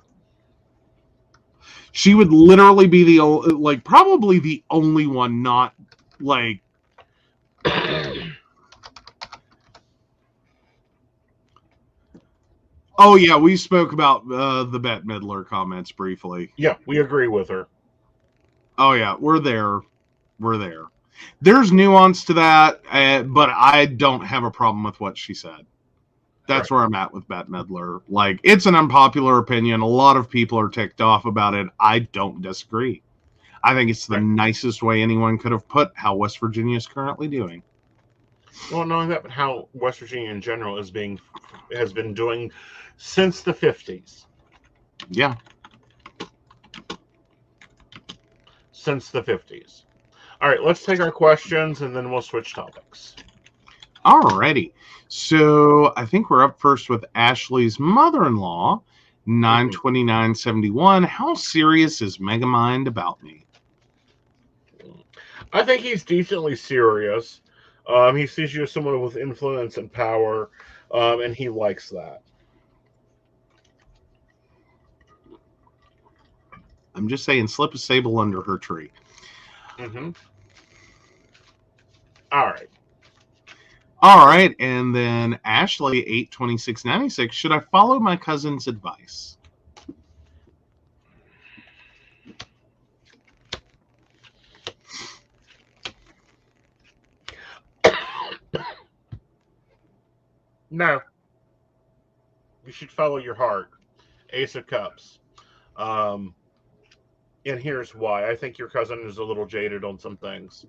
She would literally be the probably the only one not like Oh yeah, we spoke about the Bette Midler comments briefly.
Yeah, we agree with her.
Oh yeah, we're there. There's nuance to that, but I don't have a problem with what she said. That's where I'm at with Bette Midler. Like, it's an unpopular opinion. A lot of people are ticked off about it. I don't disagree. I think it's the nicest way anyone could have put how West Virginia is currently doing.
Well, knowing that, but how West Virginia in general has been doing since the 50s.
Yeah.
Since the 50s. All right, let's take our questions and then we'll switch topics.
Alrighty. So I think we're up first with Ashley's mother-in-law, 92971. How serious is Megamind about me?
I think he's decently serious. He sees you as someone with influence and power, and he likes that.
I'm just saying, slip a sable under her tree.
Mm-hmm. All
right, and then Ashley 82696. Should I follow my cousin's advice?
No. You should follow your heart. Ace of Cups. And here's why. I think your cousin is a little jaded on some things.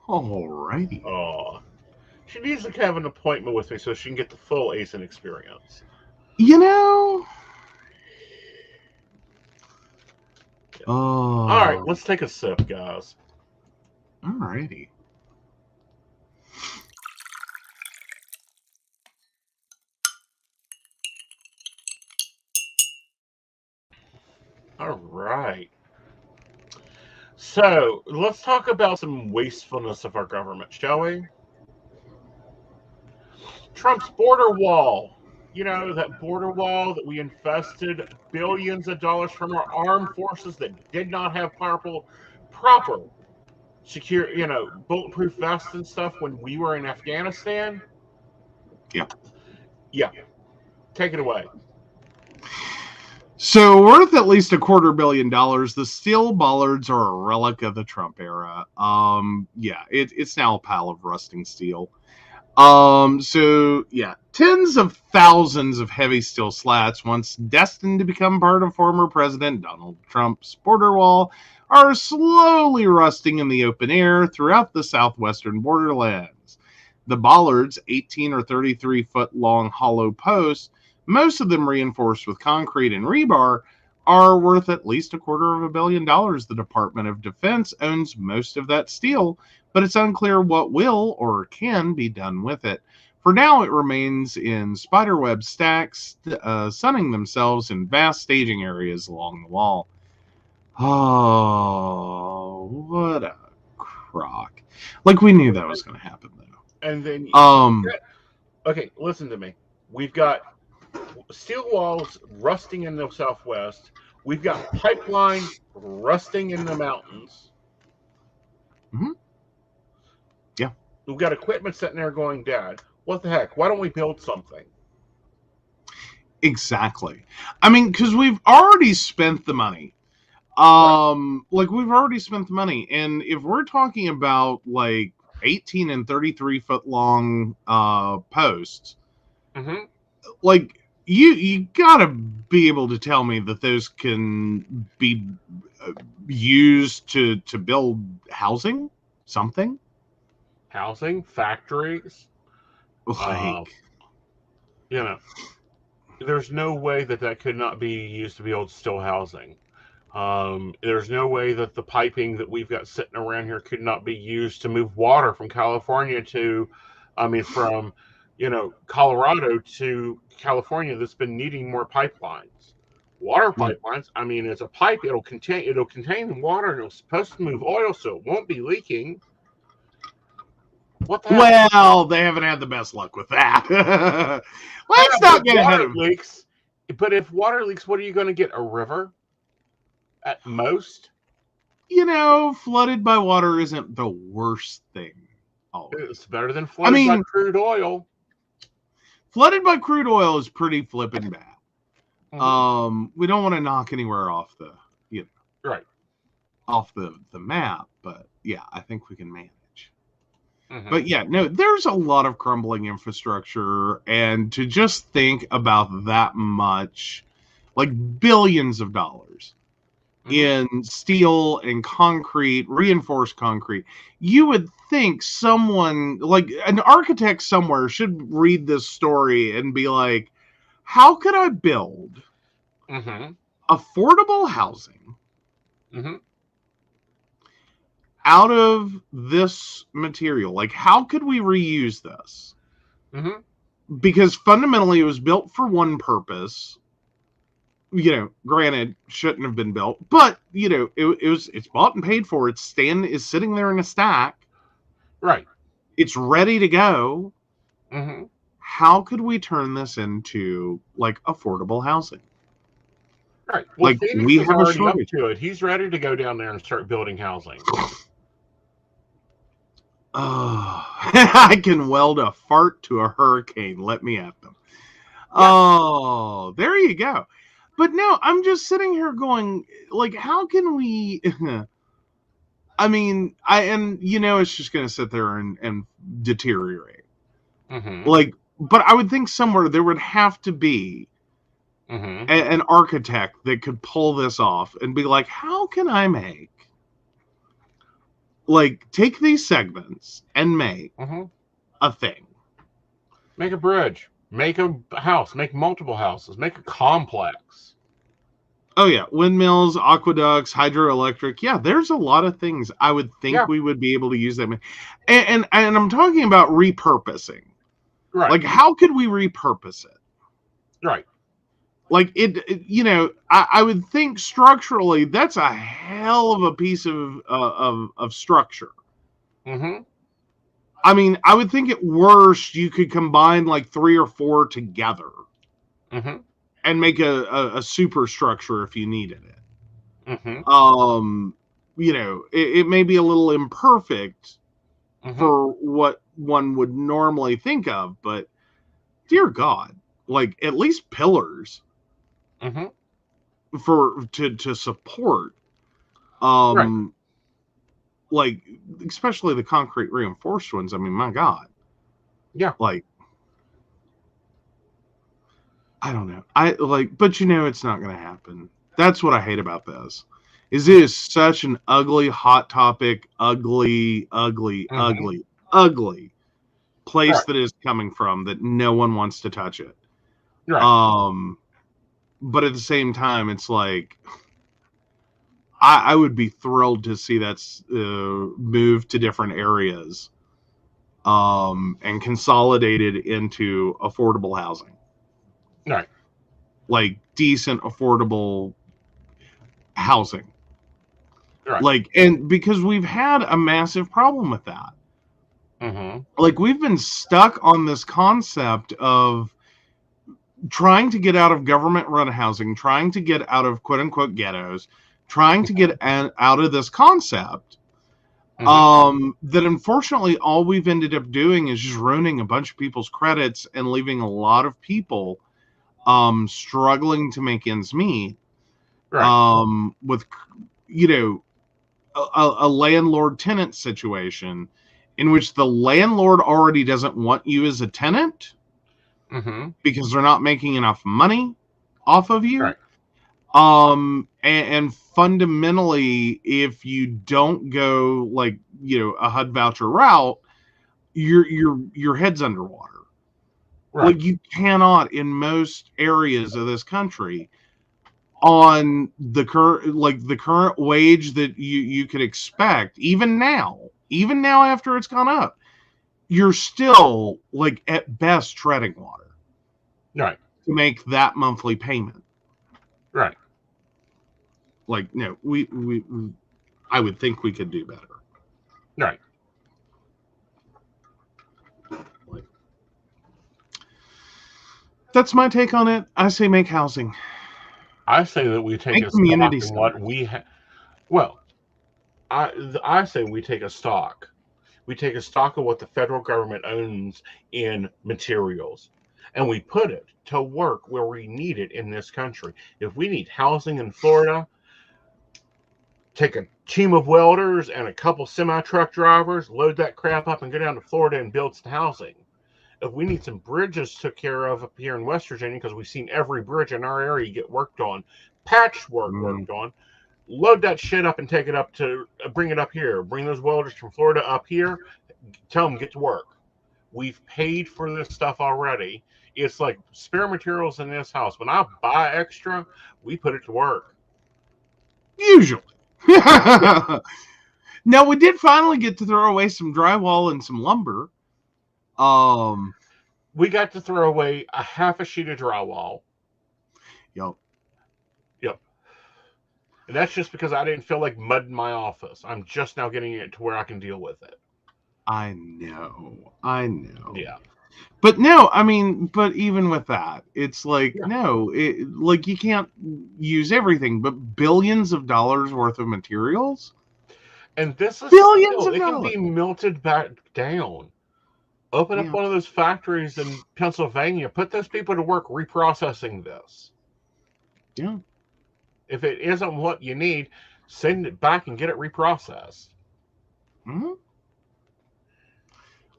Alrighty.
Oh, she needs to have an appointment with me so she can get the full Aeson experience.
You know.
All right, let's take a sip, guys.
Alrighty.
All right. So let's talk about some wastefulness of our government, shall we? Trump's border wall. You know, that border wall that we invested billions of dollars from our armed forces that did not have proper secure, bulletproof vests and stuff when we were in Afghanistan. Yeah. Take it away.
So, worth at least $250 million, the steel bollards are a relic of the Trump era. It's now a pile of rusting steel. Tens of thousands of heavy steel slats, once destined to become part of former President Donald Trump's border wall, are slowly rusting in the open air throughout the southwestern borderlands. The bollards, 18 or 33 foot long hollow posts, most of them reinforced with concrete and rebar, are worth at least $250 million. The Department of Defense owns most of that steel, but it's unclear what will or can be done with it. For now, it remains in spiderweb stacks, sunning themselves in vast staging areas along the wall. Oh, what a crock. Like, we knew that was going to happen, though.
And then
Um.
okay, listen to me. We've got steel walls rusting in the Southwest. We've got pipeline rusting in the mountains.
Mhm. Yeah.
We've got equipment sitting there going dead. What the heck? Why don't we build something?
Exactly. I mean, because we've already spent the money. Like we've already spent the money, and if we're talking about like 18 and 33 foot long posts,
Mm-hmm.
like you gotta be able to tell me that those can be used to build housing, something
Housing, factories,
like
you know, there's no way that could not be used to build still housing. There's no way that the piping that we've got sitting around here could not be used to move water from California to, from, Colorado to California that's been needing more pipelines. Water pipelines, it's a pipe, it'll contain the water and it's supposed to move oil so it won't be leaking. What the hell?
well, they haven't had the best luck with that. Let's not get ahead of
leaks. But if water leaks, what are you going to get? A river? At most?
Flooded by water isn't the worst thing. Always.
It's better than flooded by crude oil.
Flooded by crude oil is pretty flippin' bad.
Mm-hmm.
We don't want to knock anywhere off the,
right,
off the map, but yeah, I think we can manage.
Mm-hmm.
But yeah, no, there's a lot of crumbling infrastructure, and to just think about that much, like billions of dollars in steel and concrete, reinforced concrete, you would think someone, like an architect somewhere, should read this story and be like, how could I build affordable housing out of this material? Like, how could we reuse this? Because fundamentally it was built for one purpose. Granted, shouldn't have been built, but it's bought and paid for. It's sitting there in a stack.
Right.
It's ready to go. How could we turn this into like affordable housing?
Right. Well,
like
Phoenix
we
is
have
already
a
up to it. He's ready to go down there and start building housing.
Oh, I can weld a fart to a hurricane. Let me at them. Yeah. Oh, there you go. But no, I'm just sitting here going, like, how can we? It's just going to sit there and deteriorate. Like, but I would think somewhere there would have to be an architect that could pull this off and be like, how can I take these segments and make a thing?
Make a bridge. Make a house. Make multiple houses. Make a complex.
Oh, yeah. Windmills, aqueducts, hydroelectric. Yeah, there's a lot of things I would think we would be able to use them. And I'm talking about repurposing.
Right.
Like, how could we repurpose it?
Right.
Like, I would think structurally that's a hell of a piece of structure. I would think at worst you could combine like 3 or 4 together and make a superstructure if you needed it. It may be a little imperfect for what one would normally think of, but dear God, like at least pillars to support,
right.
Like especially the concrete reinforced ones. I mean, my God,
yeah,
like I don't know, but it's not going to happen. That's what I hate about this. It is such an ugly hot topic, ugly place that is coming from that no one wants to touch it.
Right.
But at the same time, it's like I would be thrilled to see that's moved to different areas, and consolidated into affordable housing.
Right.
Like decent, affordable housing.
Right.
Like, and because we've had a massive problem with that. Like, we've been stuck on this concept of trying to get out of government-run housing, trying to get out of quote-unquote ghettos, trying to get out of this concept. That unfortunately all we've ended up doing is just ruining a bunch of people's credits and leaving a lot of people struggling to make ends meet. Right. With, you know, a landlord-tenant situation in which the landlord already doesn't want you as a tenant because they're not making enough money off of you. Right. And fundamentally, if you don't go, like, you know, a HUD voucher route, your head's underwater. Right. Like, you cannot, in most areas of this country, on the current wage that you could expect, even now after it's gone up, you're still, like, at best treading water. Right. To make that monthly payment. Right. Like, no, I would think we could do better. Right. Like, that's my take on it. I say make housing.
I say that we take a community stock in what we have. Well, I say we take a stock. We take a stock of what the federal government owns in materials, and we put it to work where we need it in this country. If we need housing in Florida, take a team of welders and a couple semi-truck drivers, load that crap up and go down to Florida and build some housing. If we need some bridges took care of up here in West Virginia, because we've seen every bridge in our area get worked on, patchwork worked on, load that shit up and take it up to, bring it up here. Bring those welders from Florida up here. Tell them, get to work. We've paid for this stuff already. It's like spare materials in this house. When I buy extra, we put it to work.
Usually. Now, we did finally get to throw away some drywall and some lumber.
We got to throw away a half a sheet of drywall.
Yep.
And that's just because I didn't feel like mudding my office. I'm just now getting it to where I can deal with it.
I know.
Yeah.
But no, I mean, but even with that, it's like, no, like, you can't use everything, but billions of dollars worth of materials.
And this is
billions of
it
dollars.
Can be melted back down. Open up one of those factories in Pennsylvania. Put those people to work reprocessing this.
Yeah.
If it isn't what you need, send it back and get it reprocessed.
Mm-hmm.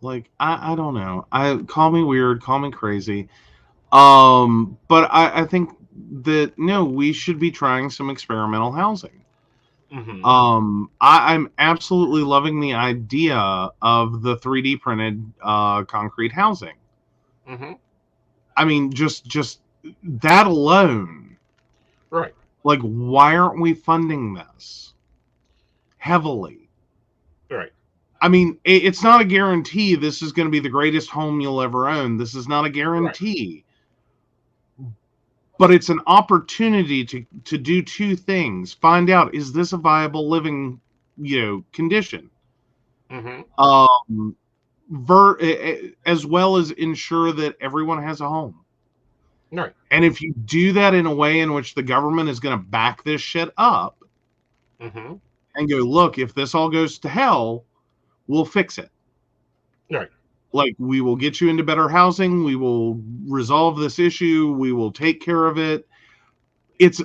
Like, I don't know. Call me weird, call me crazy. But I think that, no, we should be trying some experimental housing. Mm-hmm. I'm absolutely loving the idea of the 3D printed concrete housing. Mm-hmm. I mean, just that alone.
Right.
Like, why aren't we funding this heavily?
Right.
I mean, it's not a guarantee this is going to be the greatest home you'll ever own. This is not a guarantee. Right. But it's an opportunity to do two things. Find out, is this a viable living, condition? Mm-hmm. As well as ensure that everyone has a home.
Right.
And if you do that in a way in which the government is going to back this shit up, mm-hmm. and go, look, if this all goes to hell, we'll fix it.
Right.
Like, we will get you into better housing. We will resolve this issue. We will take care of it.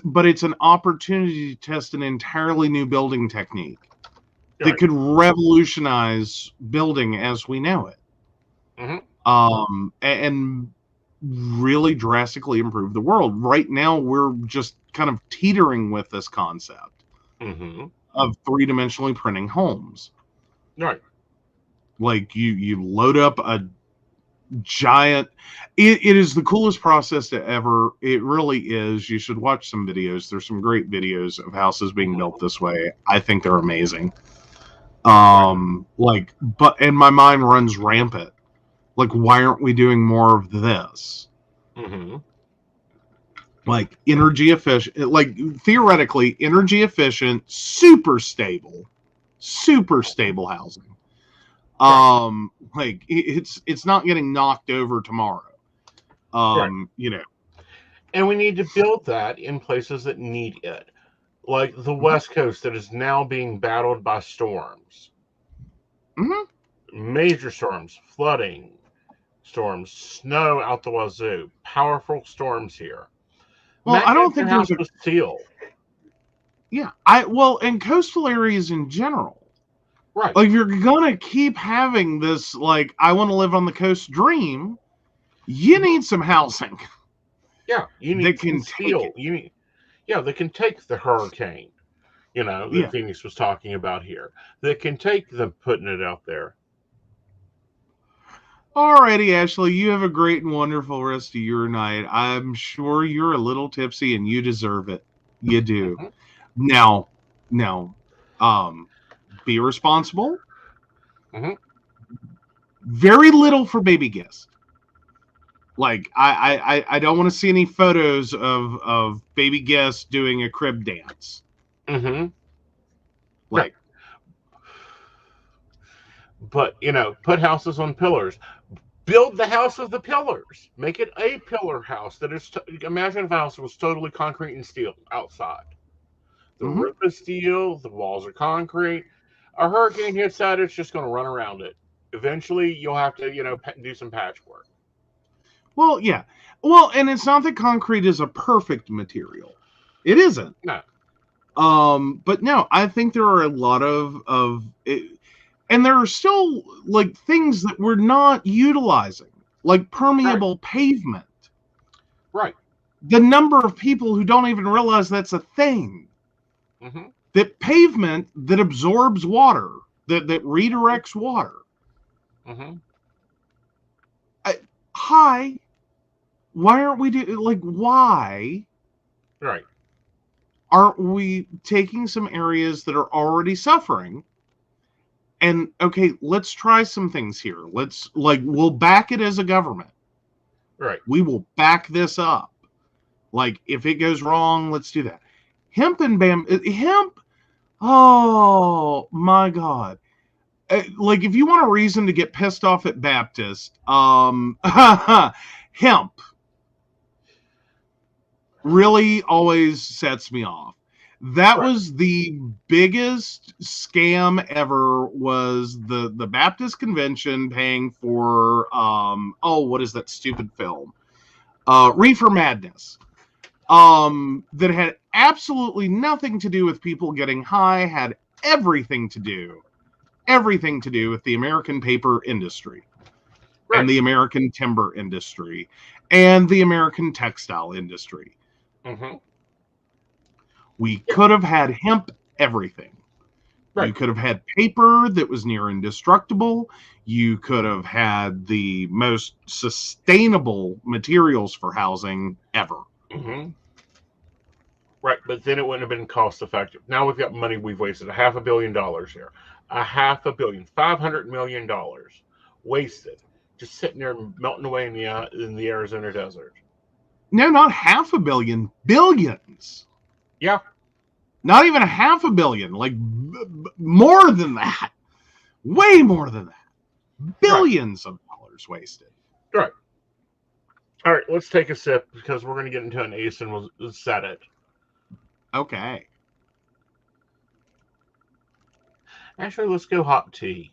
But it's an opportunity to test an entirely new building technique that could revolutionize building as we know it. Mm-hmm. And really drastically improve the world. Right now, we're just kind of teetering with this concept mm-hmm. of three-dimensionally printing homes.
Right.
Like, you load up a giant... It is the coolest process to ever... It really is. You should watch some videos. There's some great videos of houses being built this way. I think they're amazing. And my mind runs rampant. Like, why aren't we doing more of this? Mm-hmm. Like, energy efficient... Like, theoretically, energy efficient, super stable housing. Like it's not getting knocked over tomorrow. You know.
And we need to build that in places that need it. Like the West Coast that is now being battled by storms. Major storms, flooding storms, snow out the wazoo, powerful storms here.
Well,
Imagine
I don't think
there's a steel.
Yeah, and coastal areas in general.
Right.
Like, if you're gonna keep having this, like, I want to live on the coast dream, you need some housing.
Yeah, you need some steel. They can take the hurricane, that Phoenix was talking about here. That can take them putting it out there.
Alrighty, Ashley, you have a great and wonderful rest of your night. I'm sure you're a little tipsy and you deserve it. You do. Now, be responsible. Very little for baby gifts. Like, I don't want to see any photos of baby guests doing a crib dance. Like,
but put houses on pillars. Build the house of the pillars. Make it a pillar house. Imagine if a house was totally concrete and steel outside. The roof is steel. The walls are concrete. A hurricane hits that, it's just going to run around it. Eventually, you'll have to, do some patchwork.
Well, yeah. Well, and it's not that concrete is a perfect material. It isn't.
No.
But no, I think there are a lot of it, and there are still like things that we're not utilizing, like permeable pavement.
Right.
The number of people who don't even realize that's a thing. That pavement that absorbs water, that redirects water. Why aren't we why?
Right.
Aren't we taking some areas that are already suffering? And okay, let's try some things here. We'll back it as a government.
Right.
We will back this up. Like, if it goes wrong, let's do that. Hemp. Oh my God. Like, if you want a reason to get pissed off at Baptist, hemp really always sets me off. That was the biggest scam ever, was the Baptist convention paying for, what is that stupid film? Reefer Madness. That had absolutely nothing to do with people getting high, had everything to do with the American paper industry and the American timber industry and the American textile industry. We could have had hemp everything. You could have had paper that was near indestructible. You could have had the most sustainable materials for housing ever.
Right, but then it wouldn't have been cost effective. Now we've got money we've wasted. $500 million here. $500 million wasted, just sitting there melting away in the Arizona desert.
No, not $500 million, billions.
Yeah.
Not even $500 million, like more than that. Way more than that. Billions of dollars wasted.
Right. All right, let's take a sip because we're going to get into an Aeson. We'll set it.
Okay.
Actually, let's go hot tea.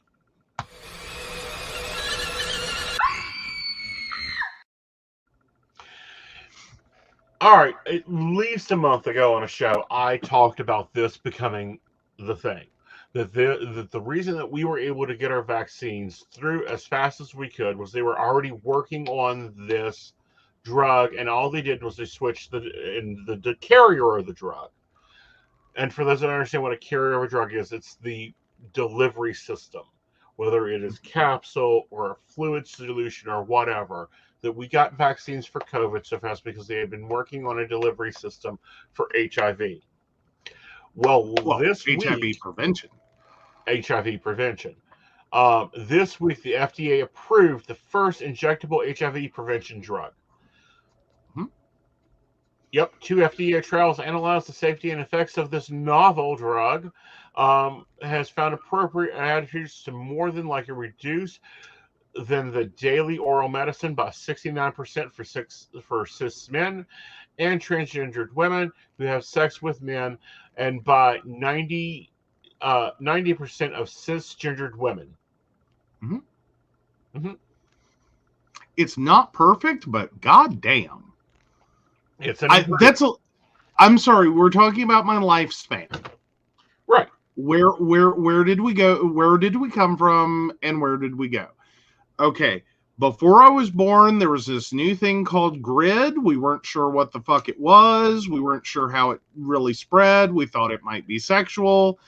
All right, at least a month ago on a show, I talked about this becoming the thing. That the reason that we were able to get our vaccines through as fast as we could was they were already working on this drug, and all they did was they switched the carrier of the drug. And for those that don't understand what a carrier of a drug is, it's the delivery system, whether it is capsule or a fluid solution or whatever. That we got vaccines for COVID so fast because they had been working on a delivery system for HIV. Well, this
HIV
week,
prevention.
HIV prevention. This week, the FDA approved the first injectable HIV prevention drug. Yep, 2 FDA trials analyzed the safety and effects of this novel drug. has found appropriate attitudes to more than likely reduce than the daily oral medicine by 69% for cis men and transgendered women who have sex with men, and by 90% of cisgendered women.
Mm-hmm.
Mm-hmm.
It's not perfect, but goddamn,
it's an
I'm sorry, we're talking about my lifespan.
Right.
Where did we go? Where did we come from, and where did we go? Okay, before I was born, there was this new thing called GRID. We weren't sure what the fuck it was. We weren't sure how it really spread. We thought it might be sexual.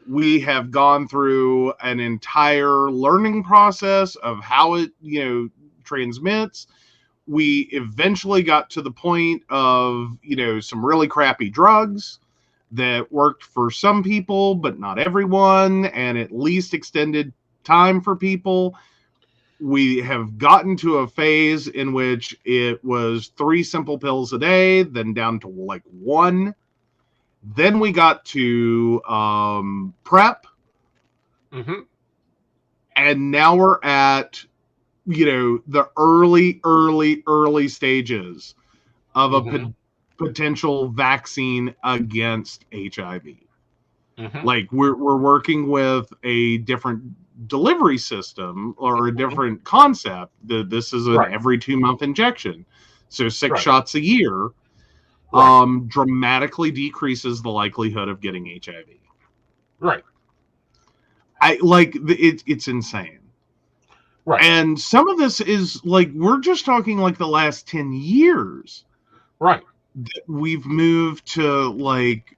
We have gone through an entire learning process of how it, transmits. We eventually got to the point of, some really crappy drugs that worked for some people, but not everyone, and at least extended time for people. We have gotten to a phase in which it was 3 simple pills a day, then down to like 1. Then we got to PrEP.
Mm-hmm.
And now we're at, the early stages of a potential vaccine against HIV.
Mm-hmm.
Like we're working with a different delivery system or a different concept. This is an every 2-month injection, so 6 shots a year dramatically decreases the likelihood of getting HIV.
Right.
It's insane.
Right.
And some of this is like, we're just talking like the last 10 years.
Right.
That we've moved to like,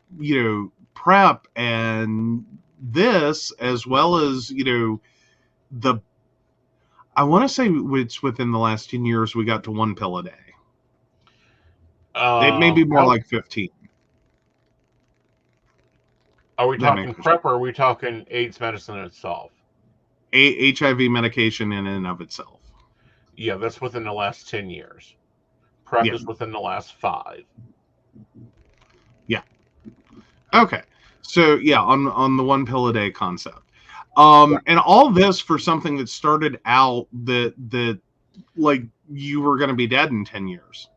PrEP and this, as well as, I want to say it's within the last 10 years we got to 1 pill a day. It may be more like 15.
Are we talking PrEP or are we talking AIDS medicine itself?
HIV medication in and of itself.
Yeah, that's within the last 10 years. PrEP is within the last 5.
Yeah. Okay. So yeah, on the 1 pill a day concept. And all this for something that started out that like you were going to be dead in 10 years.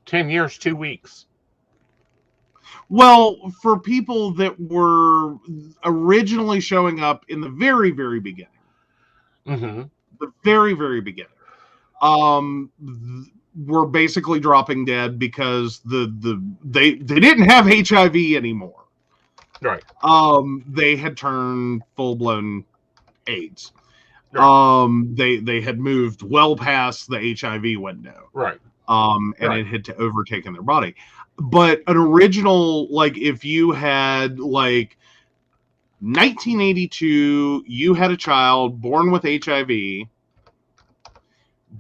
10 years, 2 weeks.
Well, for people that were originally showing up in the very, very beginning.
Mm-hmm.
The very, very beginning. Were basically dropping dead because they didn't have HIV anymore.
Right.
They had turned full-blown AIDS.
Right.
They had moved well past the HIV window.
Right.
And it had overtaken their body. But an original, like if you had like 1982, you had a child born with HIV.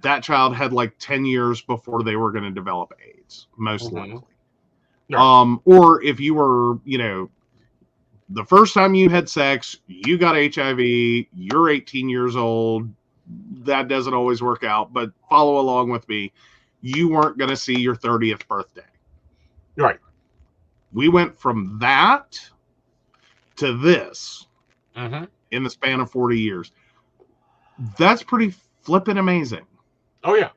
That child had like 10 years before they were going to develop AIDS, most likely. Right. Or if you were, the first time you had sex, you got HIV, you're 18 years old. That doesn't always work out, but follow along with me. You weren't going to see your 30th birthday.
Right.
We went from that to this in the span of 40 years. That's pretty flippin' amazing.
Oh, yeah.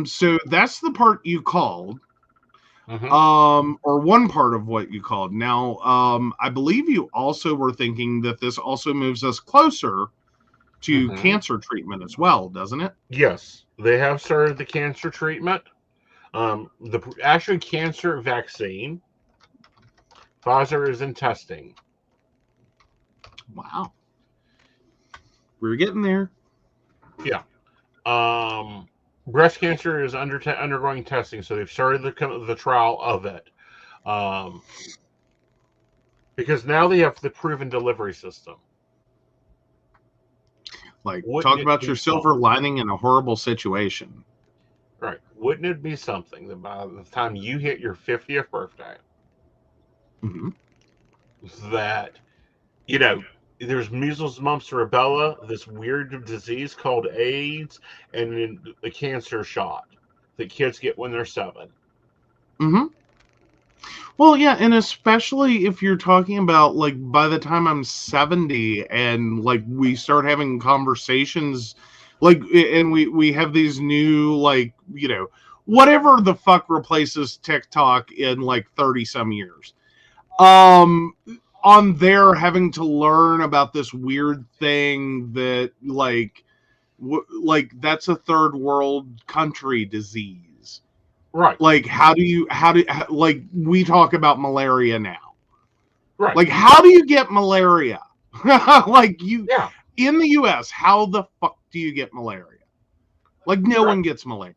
So that's the part you called. Or one part of what you called. Now, I believe you also were thinking that this also moves us closer to cancer treatment as well, doesn't it?
Yes, they have started the cancer treatment. The actual cancer vaccine, Pfizer is in testing.
Wow. We're getting there.
Yeah. Breast cancer is undergoing testing, so they've started the trial of it. Because now they have the proven delivery system.
Like, talk about your silver lining in a horrible situation.
Right. Wouldn't it be something that by the time you hit your 50th birthday, that, there's measles, mumps, rubella, this weird disease called AIDS, and then the cancer shot that kids get when they're 7.
Well, yeah, and especially if you're talking about like by the time I'm 70 and like we start having conversations like and we have these new like, whatever the fuck replaces TikTok in like 30 some years. On there having to learn about this weird thing that like that's a third world country disease.
Right.
Like like we talk about malaria now.
Right.
Like how do you get malaria? Like
Yeah.
in the US, how the fuck do you get malaria? Like no one gets malaria.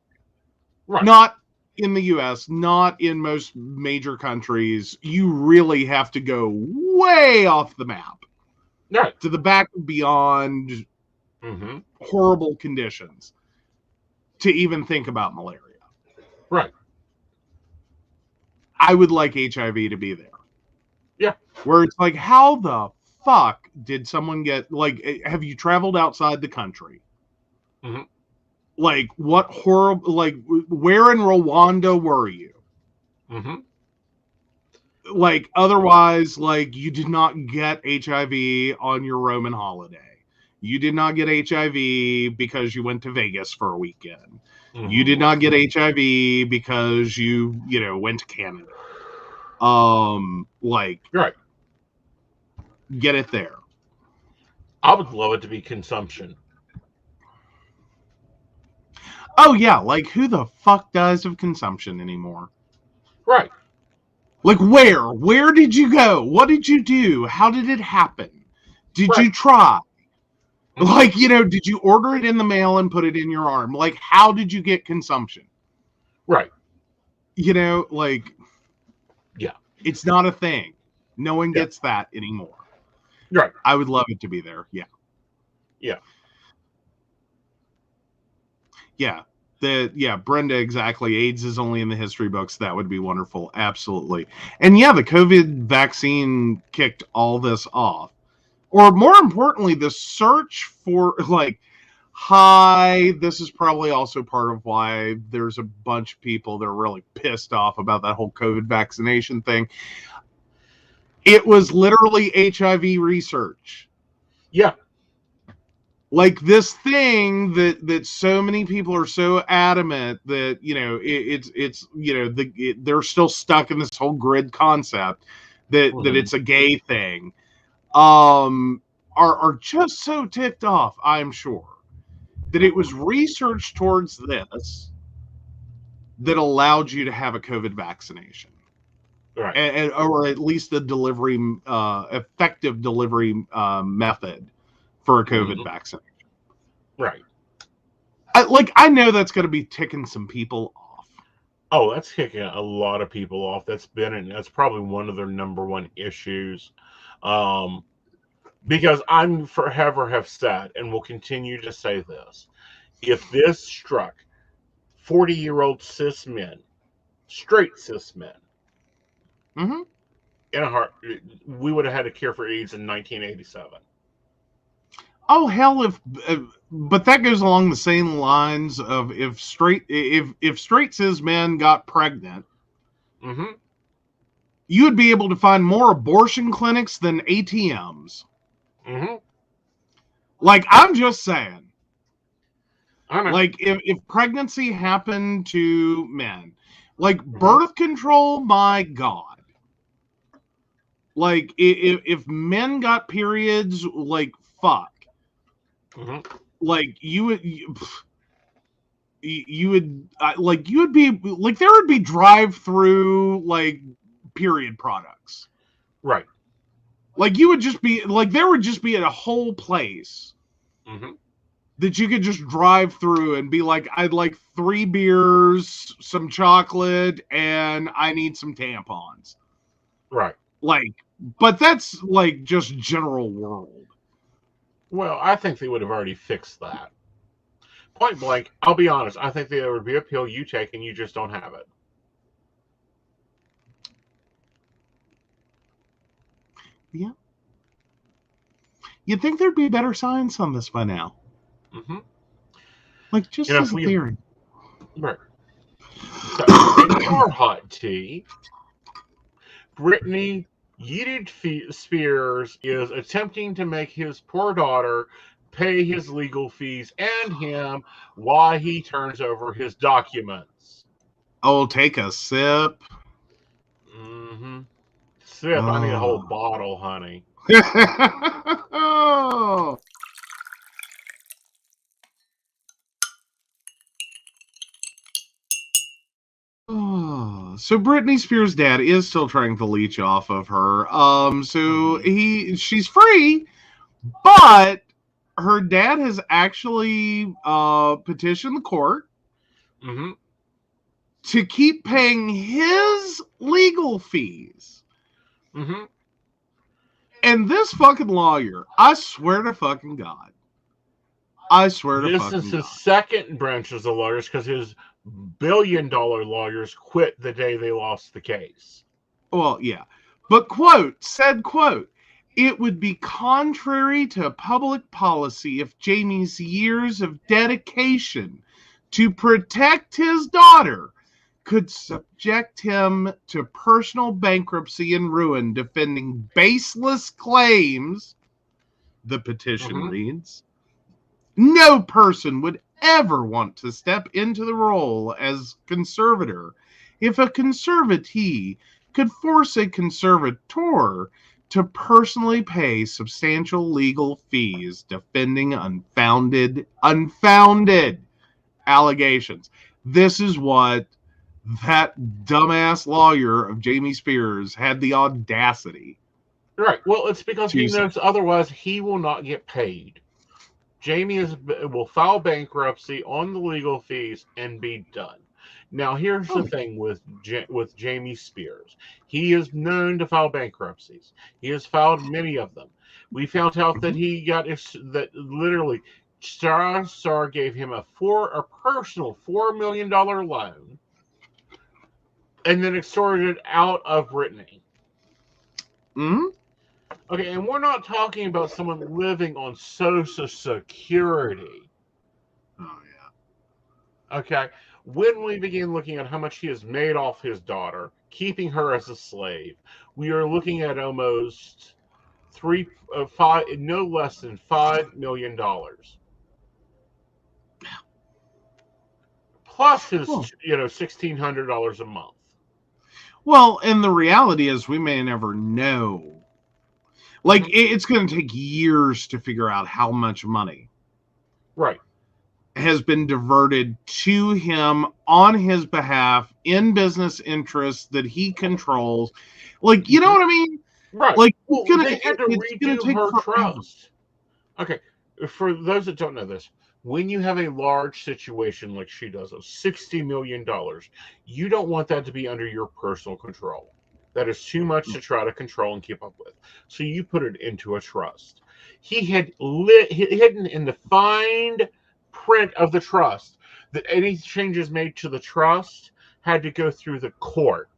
Right.
Not in the US, not in most major countries. You really have to go way off the map.
Right.
To the back beyond horrible conditions to even think about malaria.
Right.
I would like HIV to be there.
Yeah.
Where it's like, how the fuck did someone get, like, have you traveled outside the country?
Mm-hmm.
Like, what horrible, like, where in Rwanda were you?
Mm-hmm.
Like, otherwise, like, you did not get HIV on your Roman holiday. You did not get HIV because you went to Vegas for a weekend. Mm-hmm. You did not get HIV because you went to Canada. Like,
right.
Get it there.
I would love it to be consumption.
Oh yeah, like who the fuck dies of consumption anymore?
Right.
Like where did you go? What did you do? How did it happen? Did you try? Like, did you order it in the mail and put it in your arm? Like, how did you get consumption?
Right.
Like,
yeah,
it's not a thing. No one gets that anymore.
Right.
I would love it to be there. Yeah.
Yeah.
Yeah. Brenda, exactly. AIDS is only in the history books. That would be wonderful. Absolutely. And yeah, the COVID vaccine kicked all this off. Or more importantly, the search for this is probably also part of why there's a bunch of people that are really pissed off about that whole COVID vaccination thing. It was literally HIV research.
Yeah.
Like this thing that so many people are so adamant that, they're still stuck in this whole grid concept that it's a gay thing. Are just so ticked off, I'm sure, that it was research towards this that allowed you to have a COVID vaccination,
right?
Or at least a delivery, effective delivery method for a COVID vaccination,
right?
I know that's going to be ticking some people off.
Oh, that's kicking a lot of people off. That's probably one of their number one issues. Because I'm forever have said, and will continue to say this, if this struck 40-year-old cis men, straight cis men, in a heart, we would have had a cure for AIDS in 1987.
Oh hell, but that goes along the same lines of if straight cis men got pregnant, you would be able to find more abortion clinics than ATMs. Like, I'm just saying. Like, if pregnancy happened to men, like birth control, my God. Like, if men got periods, like, fuck. Like, you would be like, there would be drive-through, like, period products.
Right.
Like, you would just be, like, there would just be a whole place that you could just drive through and be like, I'd like 3 beers, some chocolate, and I need some tampons.
Right.
Like, but that's, like, just general world.
Well, I think they would have already fixed that. Point blank, I'll be honest, I think there would be a pill you take and you just don't have it.
Yeah. You'd think there'd be better science on this by now. Like, just as a theory.
Right. So, in your hot tea, Britney Spears is attempting to make his poor daughter pay his legal fees and him while he turns over his documents.
Oh, take a sip.
Mm-hmm. Sip. I need a whole bottle, honey.
Oh. So Britney Spears' dad is still trying to leech off of her. So she's free, but her dad has actually petitioned the court to keep paying his legal fees. And this fucking lawyer, I swear to fucking God.
This is his second branch as a lawyer because his billion-dollar lawyers quit the day they lost the case.
Well, yeah. But quote, it would be contrary to public policy if Jamie's years of dedication to protect his daughter could subject him to personal bankruptcy and ruin defending baseless claims, the petition reads. No person would ever want to step into the role as conservator if a conservatee could force a conservator to personally pay substantial legal fees defending unfounded allegations. This is what that dumbass lawyer of Jamie Spears had the audacity.
Right. Well, it's because he knows otherwise he will not get paid. Jamie will file bankruptcy on the legal fees and be done. Now, here's the thing with Jamie Spears. He is known to file bankruptcies. He has filed many of them. We found out that he got that literally Star gave him a personal $4 million loan and then extorted it out of Britney. Okay, and we're not talking about someone living on Social Security.
Oh,
yeah. Okay, when we begin looking at how much he has made off his daughter, keeping her as a slave, we are looking at almost no less than $5 million. Plus his, $1,600 a month.
Well, and the reality is we may never know. Like, it's going to take years to figure out how much money has been diverted to him on his behalf in business interests that he controls. Like, you know what I mean?
Right.
Like,
they had to redo her trust. Okay, for those that don't know this, when you have a large situation like she does of $60 million, you don't want that to be under your personal control. That is too much to try to control and keep up with. So you put it into a trust. He had hidden in the fine print of the trust that any changes made to the trust had to go through the court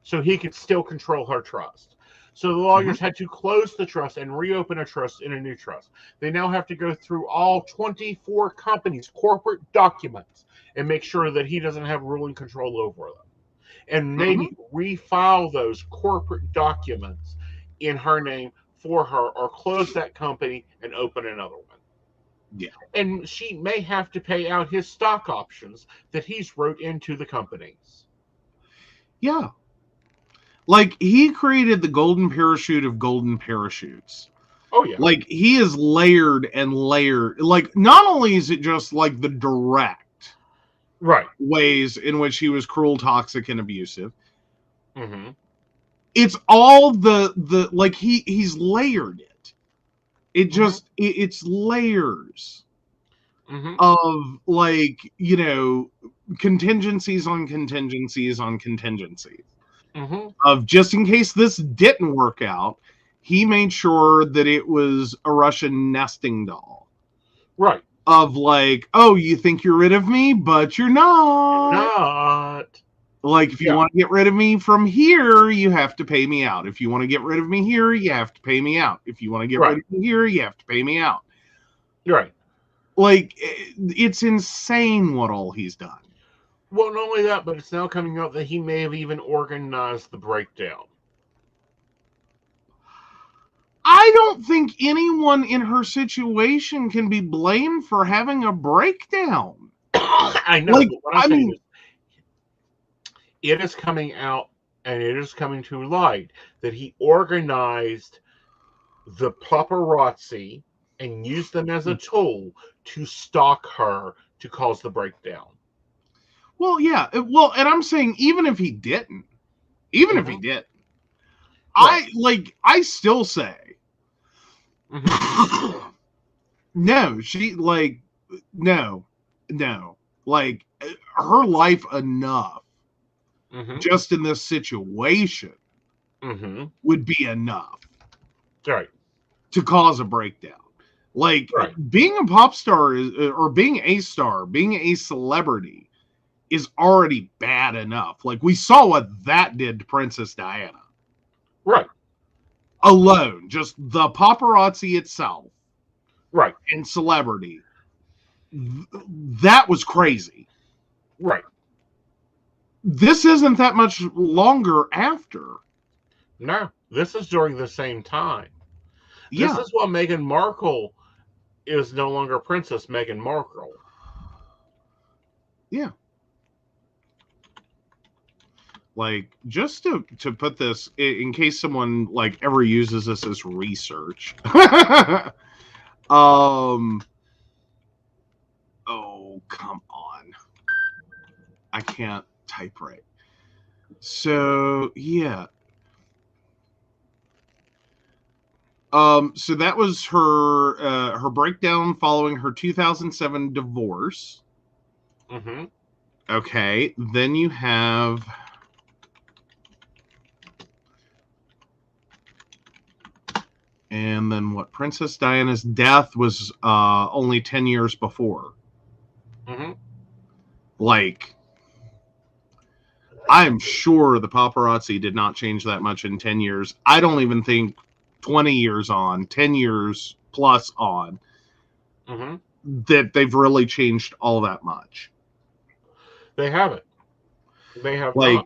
so he could still control her trust. So the lawyers had to close the trust and reopen a trust in a new trust. They now have to go through all 24 companies' corporate documents and make sure that he doesn't have ruling control over them. And maybe refile those corporate documents in her name for her or close that company and open another one.
Yeah.
And she may have to pay out his stock options that he's wrote into the companies.
Yeah. Like, he created the golden parachute of golden parachutes.
Oh, yeah.
Like, he is layered and layered. Like, not only is it just like the direct ways in which he was cruel, toxic, and abusive. It's all the like he's layered it. It just it's layers of, like, contingencies on contingencies on contingencies. Of just in case this didn't work out, he made sure that it was a Russian nesting doll.
Right.
Of like, oh, you think you're rid of me, but you're not.
Not.
Like, if you want to get rid of me from here, you have to pay me out. If you want to get rid of me here, you have to pay me out. If you want to get rid of me here, you have to pay me out.
Right.
Like, it's insane what all he's done.
Well, not only that, but it's now coming out that he may have even organized the breakdown.
I don't think anyone in her situation can be blamed for having a breakdown.
I know.
Like,
But what I'm saying is, it is coming out and it is coming to light that he organized the paparazzi and used them as a tool to stalk her to cause the breakdown.
Well, yeah. Well, and I'm saying even if he didn't, right. I still say, no, no, like her life enough just in this situation would be enough,
right,
to cause a breakdown. Like, being a pop star or being a star, being a celebrity is already bad enough. Like, we saw what that did to Princess Diana.
Right.
Alone, just the paparazzi itself.
Right.
And celebrity. That was crazy.
Right.
This isn't that much longer after.
No, this is during the same time.
Yeah.
This is why Meghan Markle is no longer Princess Meghan Markle.
Yeah. Like, just to put this, in case someone, like, ever uses this as research. Oh, come on. I can't type right. So, yeah. So that was her breakdown following her 2007 divorce. Okay. Then you have... And then what? Princess Diana's death was only 10 years before. Like, I'm sure the paparazzi did not change that much in 10 years. I don't even think 20 years on, 10 years plus on, that they've really changed all that much.
They haven't. They have not.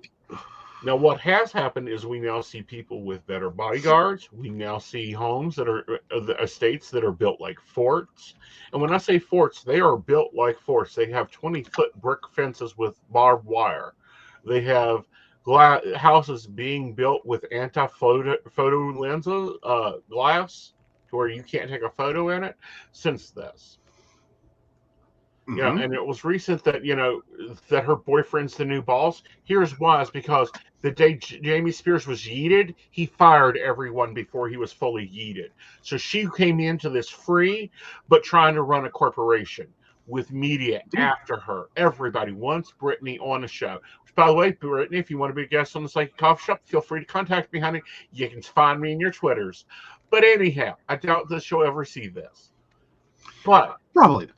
Now, what has happened is we now see people with better bodyguards. We now see homes that are estates that are built like forts. And when I say forts, they are built like forts. They have 20-foot brick fences with barbed wire. They have houses being built with anti-photo lenses, glass, to where you can't take a photo in it. Since this. Yeah, and it was recent that, that her boyfriend's the new boss. Here's why: is because the day Jamie Spears was yeeted, he fired everyone before he was fully yeeted. So she came into this free, but trying to run a corporation with media after her. Everybody wants Brittany on the show. Which, by the way, Brittany, if you want to be a guest on the Psychic Coffee Shop, feel free to contact me, honey. You can find me in your Twitters. But anyhow, I doubt that she'll ever see this. But
probably not.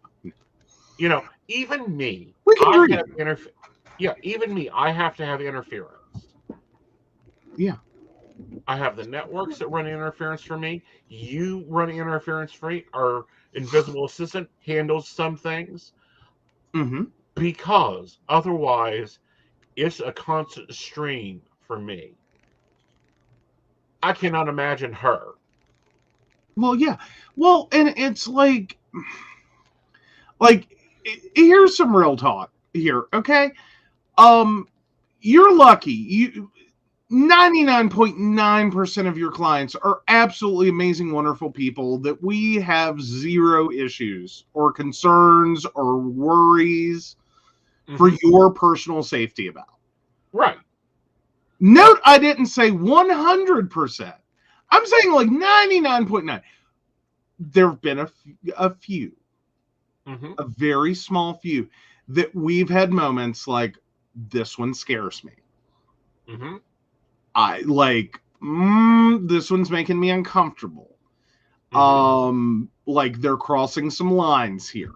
Even me, even me, I have to have interference.
Yeah.
I have the networks that run interference for me. You run interference for me. Our invisible assistant handles some things. Because otherwise, it's a constant stream for me. I cannot imagine her.
Well, yeah. Well, and it's like here's some real talk here, okay? You're lucky. 99.9% of your clients are absolutely amazing, wonderful people that we have zero issues or concerns or worries for your personal safety about.
Right.
Note, I didn't say 100%. I'm saying like 99.9. There have been a few. A very small few that we've had moments like, this one scares me. I like, this one's making me uncomfortable. Like they're crossing some lines here.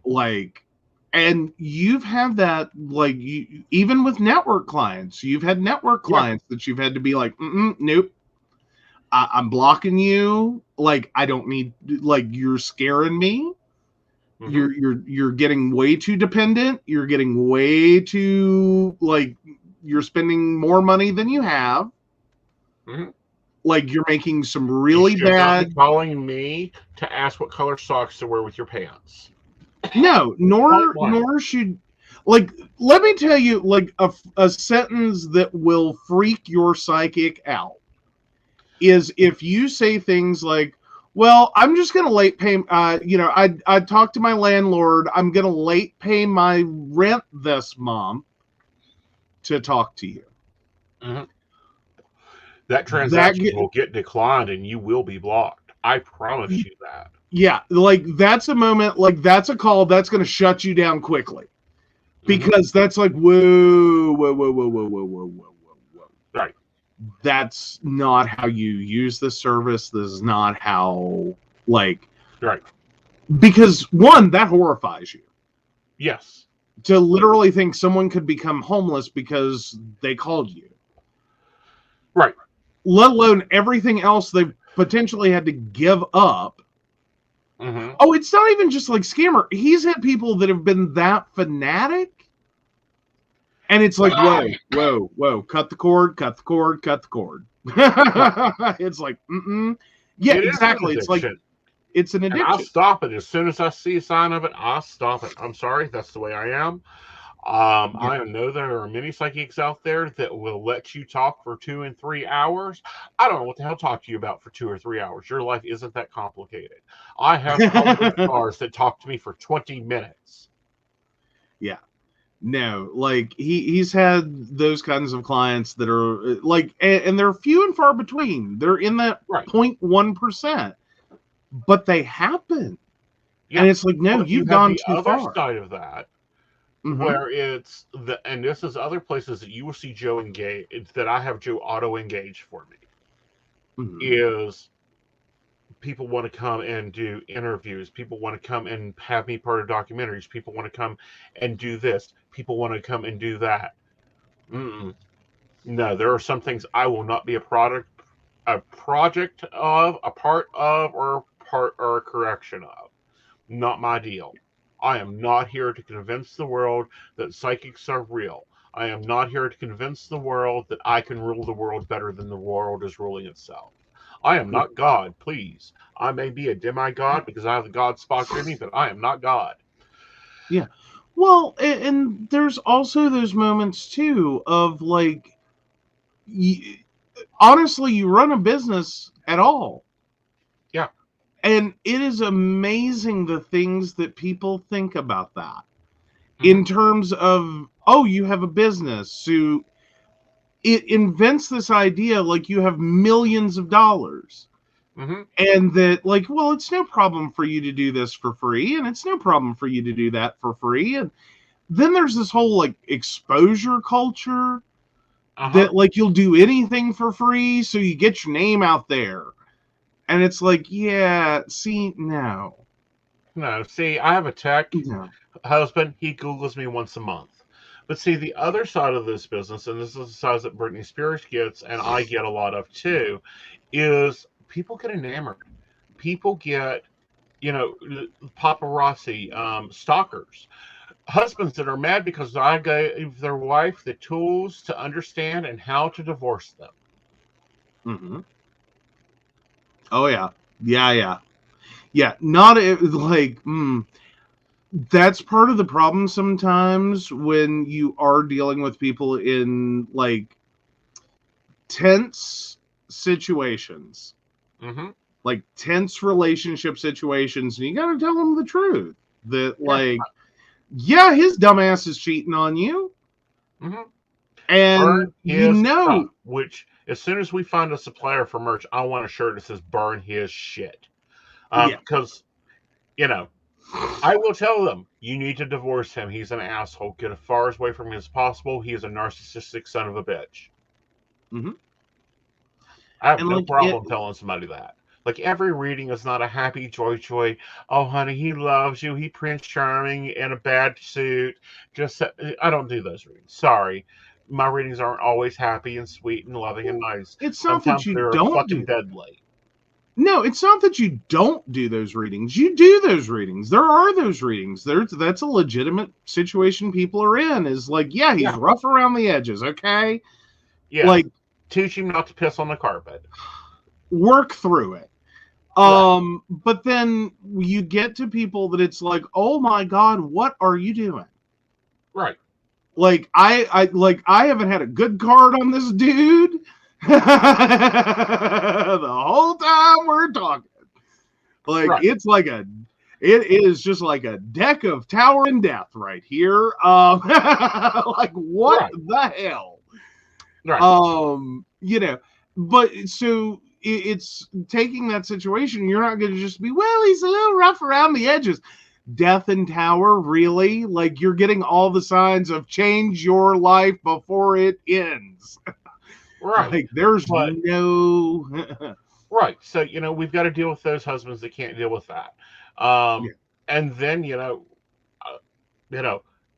Like, and you've had that, like, even with network clients, you've had network clients that you've had to be like, nope. I'm blocking you. Like, I don't need, like, you're scaring me. You're getting way too dependent. You're getting way too, like, you're spending more money than you have. like you're making some really
you should not be
bad.
calling me to ask what color socks to wear with your pants.
No, nor should, like, let me tell you, like, a sentence that will freak your psychic out is if you say things like, well, I'm just going to late pay, I talked to my landlord, I'm going to late pay my rent this month to talk to you.
Mm-hmm. That transaction will get declined and you will be blocked. I promise you that.
Yeah, like, that's a moment, like, that's a call that's going to shut you down quickly. Because that's like, whoa.
Right.
That's not how you use the service. This is not how, like...
Right.
Because, one, that horrifies you.
Yes.
To literally think someone could become homeless because they called you.
Right.
Let alone everything else they've potentially had to give up.
Mm-hmm.
Oh, it's not even just like scammer. He's had people that have been that fanatic. And it's like, whoa, cut the cord. It's like, yeah, exactly. It's like, it's an addiction.
And I'll stop it. As soon as I see a sign of it, I'll stop it. I'm sorry. That's the way I am. I know there are many psychics out there that will let you talk for 2 and 3 hours. I don't know what the hell to talk to you about for 2 or 3 hours. Your life isn't that complicated. I have cars that talk to me for 20 minutes.
Yeah. No, like he's had those kinds of clients that are like, and they're few and far between. They're in that 0.1%, but they happen. Yeah. And it's like, no, you've gone too far.
The other side of that, where it's and this is other places that you will see Joe engage, that I have Joe auto engage for me, is people want to come and do interviews. People want to come and have me part of documentaries. People want to come and do this. People want to come and do that. No, there are some things I will not be a project of, a part of, or a correction of. Not my deal. I am not here to convince the world that psychics are real. I am not here to convince the world that I can rule the world better than the world is ruling itself. I am not God, please. I may be a demigod because I have the God spark in me, but I am not God.
Yeah. Well, and there's also those moments, too, of, like, honestly, you run a business at all.
Yeah.
And it is amazing the things that people think about that. In terms of, oh, you have a business, so it invents this idea like you have millions of dollars. And that, like, well, it's no problem for you to do this for free, and it's no problem for you to do that for free. And then there's this whole, like, exposure culture that, like, you'll do anything for free so you get your name out there. And it's like, yeah, see, no.
No, see, I have a tech husband. He Googles me once a month. But see, the other side of this business, and this is the side that Britney Spears gets, and I get a lot of too, is people get enamored. People get, paparazzi, stalkers. Husbands that are mad because I gave their wife the tools to understand and how to divorce them.
Oh, yeah. Yeah. Not like, that's part of the problem sometimes when you are dealing with people in, like, tense situations. Like, tense relationship situations, and you gotta tell them the truth. That, like, yeah, his dumbass is cheating on you. And,
which, as soon as we find a supplier for merch, I want a shirt that says burn his shit. Because, I will tell them, you need to divorce him. He's an asshole. Get as far away from him as possible. He is a narcissistic son of a bitch. I have no problem telling somebody that. Like, every reading is not a happy joy. Oh, honey, he loves you. He Prince Charming in a bad suit. I don't do those readings. Sorry. My readings aren't always happy and sweet and loving and nice.
It's not
Sometimes
that you
they're
don't
fucking deadly.
No, it's not that you don't do those readings. You do those readings. There are those readings. That's a legitimate situation people are in. Is like, yeah, he's rough around the edges, okay?
Yeah. Like, teach him not to piss on the carpet.
work through it. But then you get to people that it's like, oh my God, what are you doing?
Right.
Like I haven't had a good card on this dude the whole time we're talking. Like it's like it is just like a deck of Tower and Death right here. Like what the hell?
Right.
You know, but so it's taking that situation. You're not going to just be, well, he's a little rough around the edges. Death and Tower, really? Like you're getting all the signs of change your life before it ends.
Right.
Like there's no.
Right. So, we've got to deal with those husbands that can't deal with that. And then,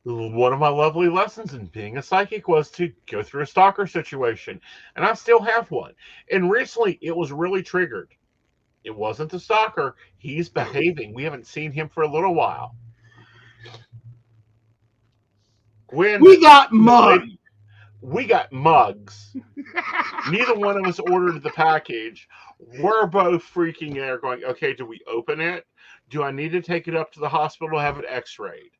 one of my lovely lessons in being a psychic was to go through a stalker situation. And I still have one. And recently it was really triggered. It wasn't the stalker. He's behaving. We haven't seen him for a little while. When
we got mugged.
We got mugs. Neither one of us ordered the package. We're both freaking out, going, okay, do we open it? Do I need to take it up to the hospital to have it x-rayed?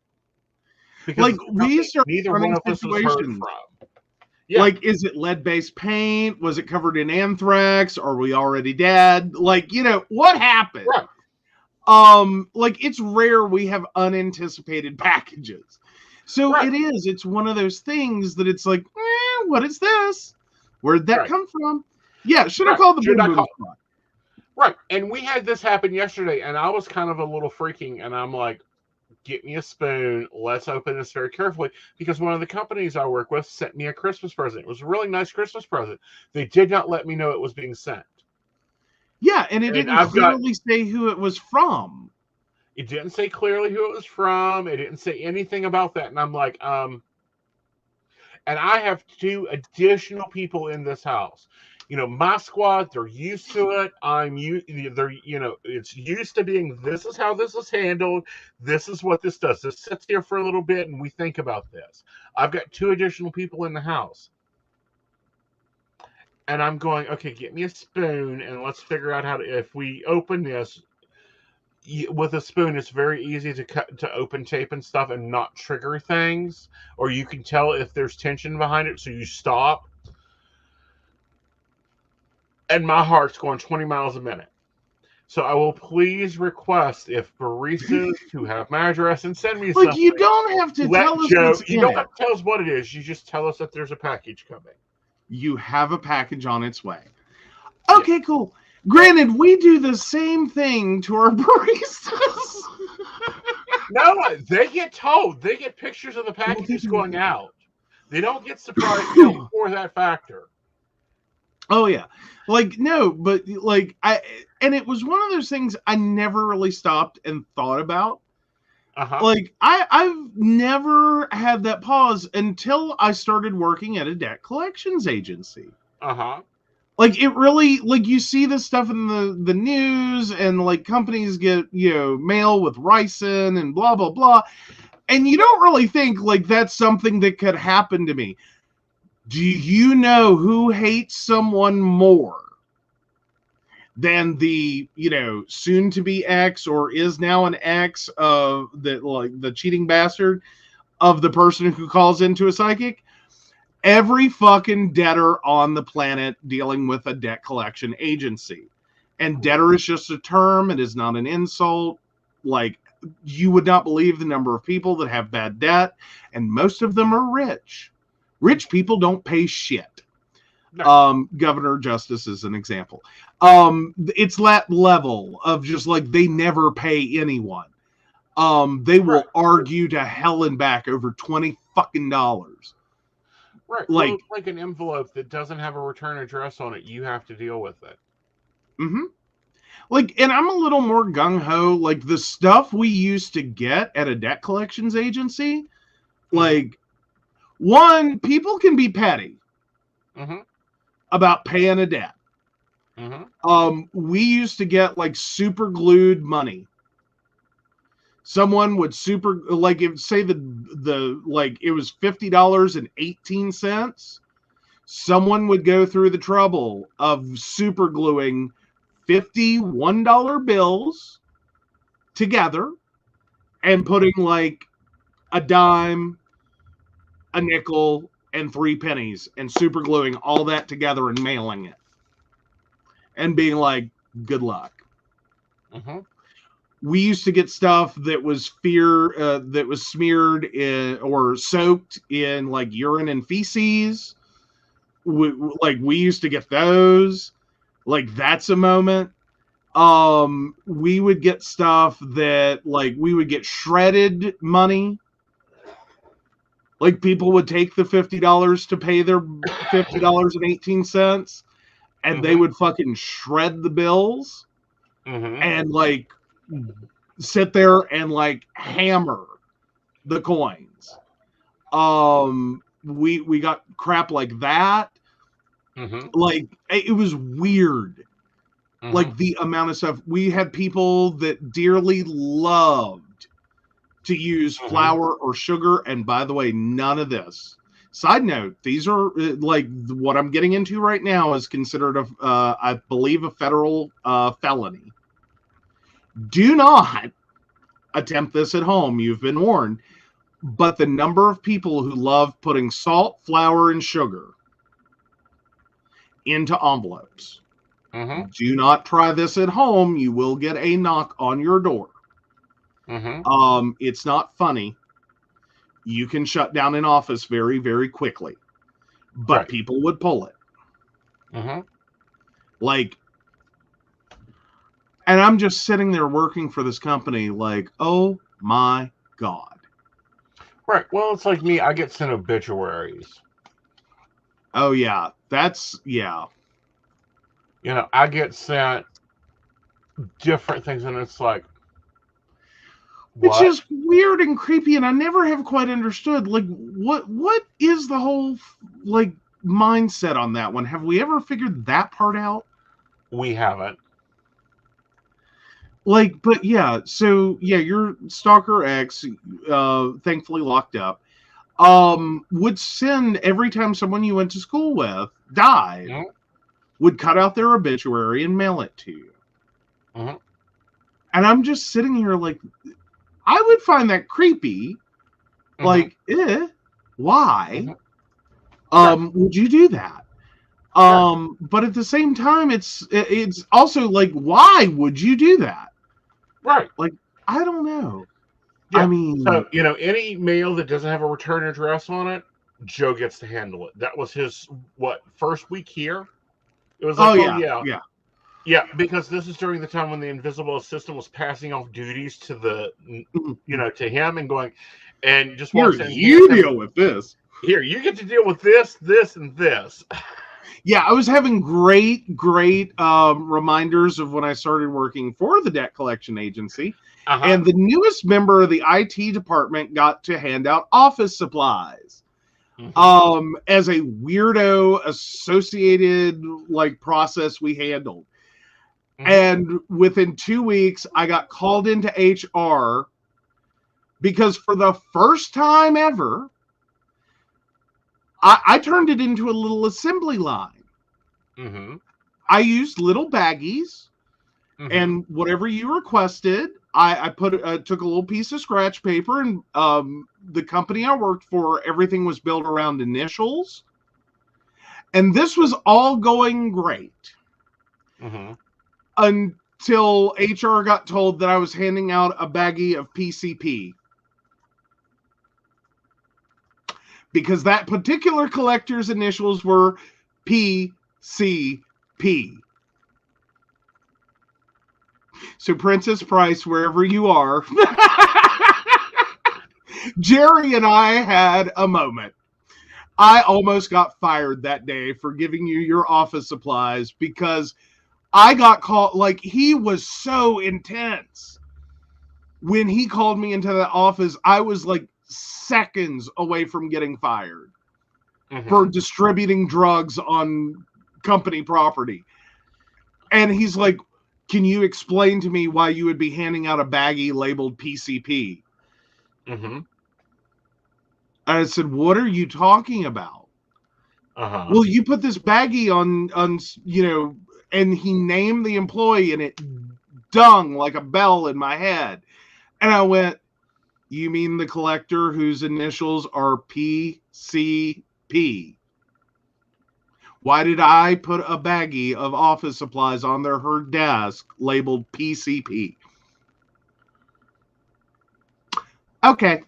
Because
we start
neither one of us was heard from.
Yeah. Like, is it lead-based paint? Was it covered in anthrax? Are we already dead? Like, what happened?
Right.
Like, it's rare we have unanticipated packages. So it's one of those things that it's like, what is this? Where'd that come from? Yeah, should I call the boom boom squad?
Right. And we had this happen yesterday, and I was kind of a little freaking, and I'm like, get me a spoon. Let's open this very carefully, because one of the companies I work with sent me a Christmas present. It was a really nice Christmas present. They did not let me know it was being sent.
Yeah, and it didn't clearly say who it was from.
It didn't say clearly who it was from. It didn't say anything about that. And I'm like, and I have 2 additional people in this house. My squad, they're used to it. It's used to being, this is how this is handled. This is what this does. This sits here for a little bit and we think about this. I've got 2 additional people in the house. And I'm going, okay, get me a spoon and let's figure out how to, if we open this with a spoon, it's very easy to open tape and stuff and not trigger things. Or you can tell if there's tension behind it, so you stop. And my heart's going 20 miles a minute. So I will please request, if baristas who have my address and send me something.
You don't have to tell us what's in it.
You don't have to tell us what it is. You just tell us that there's a package coming.
You have a package on its way. Okay, cool. Granted, we do the same thing to our baristas.
No, they get told. They get pictures of the packages going out. They don't get surprised for that factor.
Oh yeah, no, but and it was one of those things I never really stopped and thought about. I've never had that pause until I started working at a debt collections agency. It really, you see this stuff in the news, and companies get mail with ricin and blah blah blah, and you don't really think that's something that could happen to me. Do you know who hates someone more than the, soon to be ex or is now an ex of the cheating bastard of the person who calls into a psychic? Every fucking debtor on the planet dealing with a debt collection agency. And debtor is just a term. It is not an insult. You would not believe the number of people that have bad debt, and most of them are rich. Rich people don't pay shit. No. Governor Justice is an example. It's that level of just they never pay anyone. They will argue to hell and back over $20 fucking.
Right. Like an envelope that doesn't have a return address on it, you have to deal with it.
And I'm a little more gung-ho. The stuff we used to get at a debt collections agency, one, people can be petty about paying a debt. We used to get super glued money. Someone would if say the it was $50.18. Someone would go through the trouble of super gluing $51 bills together and putting like a dime, a nickel, and 3 pennies and super gluing all that together and mailing it and being like, good luck. We used to get stuff that was smeared in or soaked in like urine and feces. We used to get those. Like, that's a moment. We would get stuff that, like, we would get shredded money. Like, people would take the $50 to pay their $50.18, and they would fucking shred the bills and, like, sit there and, like, hammer the coins. We got crap like that. Like, it was weird. Like, the amount of stuff. We had people that dearly loved to use flour or sugar. And by the way, none of this. Side note, these are like what I'm getting into right now is considered I believe, a federal felony. Do not attempt this at home. You've been warned. But the number of people who love putting salt, flour, and sugar into envelopes. Do not try this at home. You will get a knock on your door. It's not funny. You can shut down an office very, very quickly. But people would pull it. Like, and I'm just sitting there working for this company like, oh my God.
Right. Well, it's like me. I get sent obituaries.
Oh, yeah. Yeah.
You know, I get sent different things, and it's like, what?
It's just weird and creepy, and I never have quite understood, like, what is the whole, like, mindset on that one? Have we ever figured that part out?
We haven't.
Like, but yeah, so, yeah, your stalker ex, thankfully locked up, would send, every time someone you went to school with died, would cut out their obituary and mail it to you. And I'm just sitting here like, I would find that creepy. Like, why? Would you do that? But at the same time, it's also like, why would you do that?
Right.
Like, I don't know.
Yeah.
I mean,
so, you know, any mail that doesn't have a return address on it, Joe gets to handle it. That was his, first week here? It was like, yeah, because this is during the time when the invisible assistant was passing off duties to the, to him and going, and just walks in.
You deal with this.
Here, you get to deal with this, this, and this.
Yeah, I was having great reminders of when I started working for the debt collection agency. And the newest member of the IT department got to hand out office supplies. As a weirdo associated like process we handled. And within 2 weeks, I got called into HR because for the first time ever, I turned it into a little assembly line. I used little baggies and whatever you requested, I took a little piece of scratch paper, and the company I worked for, everything was built around initials. And this was all going great. Until HR got told that I was handing out a baggie of PCP. Because that particular collector's initials were PCP. So Princess Price, wherever you are, Jerry and I had a moment. I almost got fired that day for giving you your office supplies because I got called, like, he was so intense. When he called me into the office, I was like seconds away from getting fired for distributing drugs on company property. And he's like, can you explain to me why you would be handing out a baggie labeled PCP? And I said, what are you talking about? Well, you put this baggie on and he named the employee, and it dung like a bell in my head. And I went, you mean the collector whose initials are PCP? Why did I put a baggie of office supplies on her desk labeled PCP? Okay.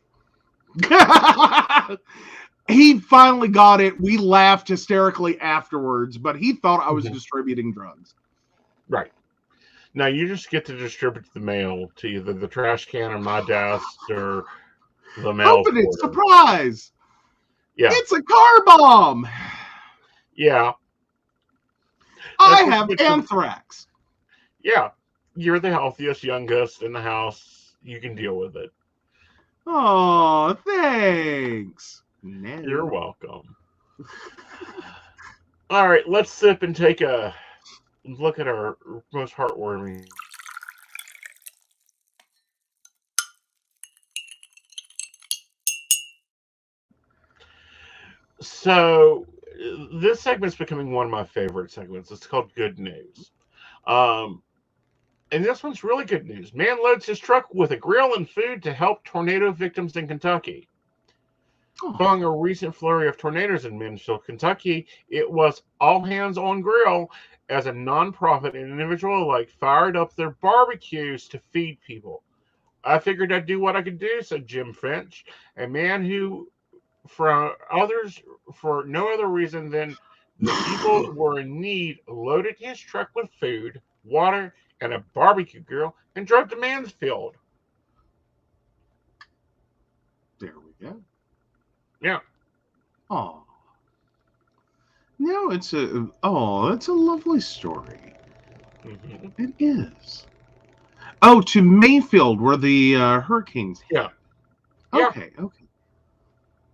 He finally got it. We laughed hysterically afterwards, but he thought I was distributing drugs.
Right. Now you just get to distribute the mail to either the trash can or my desk or the mail.
Open it, surprise!
Yeah.
It's a car bomb!
Yeah.
I have anthrax.
Yeah. You're the healthiest, youngest in the house. You can deal with it.
Oh, thanks. No.
You're welcome. All right, let's sip and take a look at our most heartwarming. So, this segment's becoming one of my favorite segments. It's called Good News. And this one's really good news. Man loads his truck with a grill and food to help tornado victims in Kentucky. Following a recent flurry of tornadoes in Mansfield, Kentucky, it was all hands on grill as a nonprofit and individual alike fired up their barbecues to feed people. I figured I'd do what I could do, said Jim Finch, a man who, for no other reason than the people were in need, loaded his truck with food, water, and a barbecue grill and drove to Mansfield.
There we go.
Yeah.
Oh. No, it's a lovely story.
Mm-hmm.
It is. Oh, to Mayfield where the hurricanes hit.
Yeah.
Okay.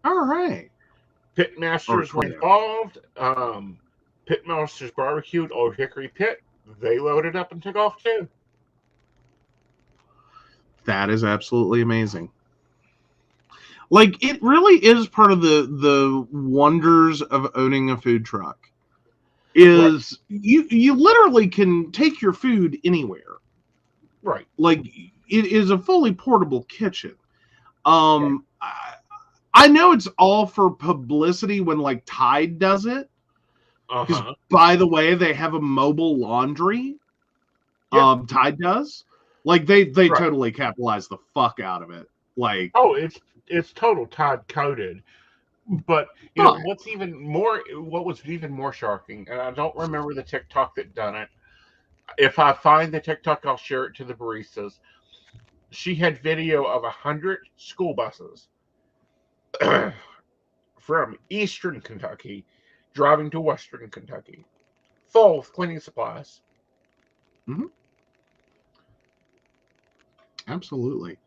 All right.
Pitmasters were involved. Pitmasters barbecued Old Hickory Pit. They loaded up and took off too.
That is absolutely amazing. Like, it really is part of the wonders of owning a food truck. Is you literally can take your food anywhere.
Right.
Like, it is a fully portable kitchen. I know it's all for publicity when like Tide does it. Because by the way, they have a mobile laundry. Yep. Tide does. Like they totally capitalize the fuck out of it. Like,
oh, it's total Tide coded. But you know what was even more shocking, and I don't remember the TikTok that done it. If I find the TikTok, I'll share it to the baristas. She had video of 100 school buses from Eastern Kentucky driving to Western Kentucky, full of cleaning supplies.
Mm-hmm. Absolutely.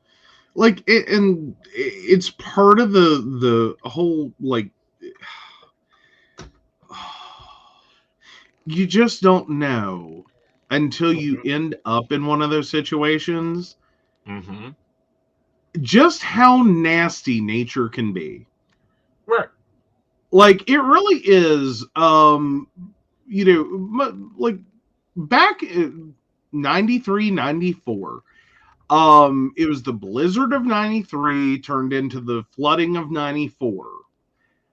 Like, it's part of the whole, like, you just don't know until you end up in one of those situations just how nasty nature can be.
Right.
Like, it really is, like, back in 93, 94, it was the blizzard of 93 turned into the flooding of 94.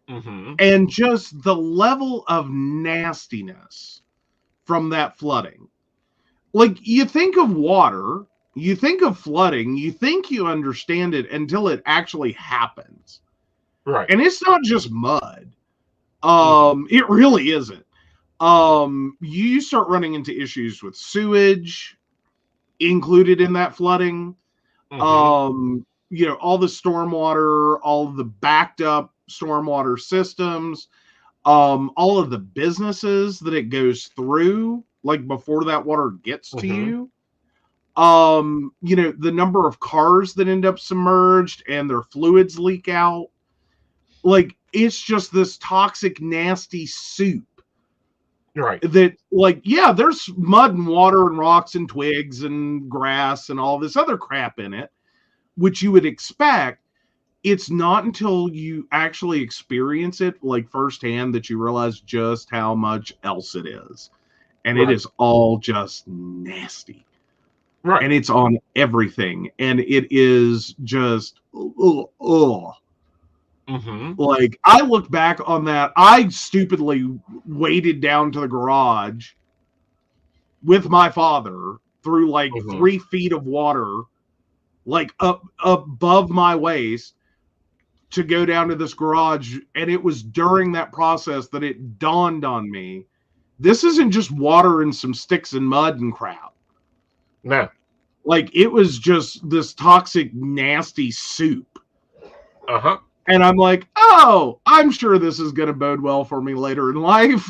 And just the level of nastiness from that flooding. Like, you think of water, you think of flooding, you think you understand it until it actually happens.
Right.
And it's not just mud. It really isn't. You start running into issues with sewage included in that flooding. All the stormwater, all of the backed up stormwater systems, all of the businesses that it goes through, like before that water gets to you. The number of cars that end up submerged and their fluids leak out. Like, it's just this toxic, nasty soup.
Right.
That, like, yeah, there's mud and water and rocks and twigs and grass and all this other crap in it, which you would expect. It's not until you actually experience it, like, firsthand that you realize just how much else it is. and it is all just nasty.
Right.
And it's on everything. And it is just, Like, I look back on that. I stupidly waded down to the garage with my father through like 3 feet of water, like up above my waist, to go down to this garage. And it was during that process that it dawned on me, this isn't just water and some sticks and mud and crap.
No.
Like, it was just this toxic, nasty soup.
Uh-huh.
And I'm like, oh, I'm sure this is going to bode well for me later in life.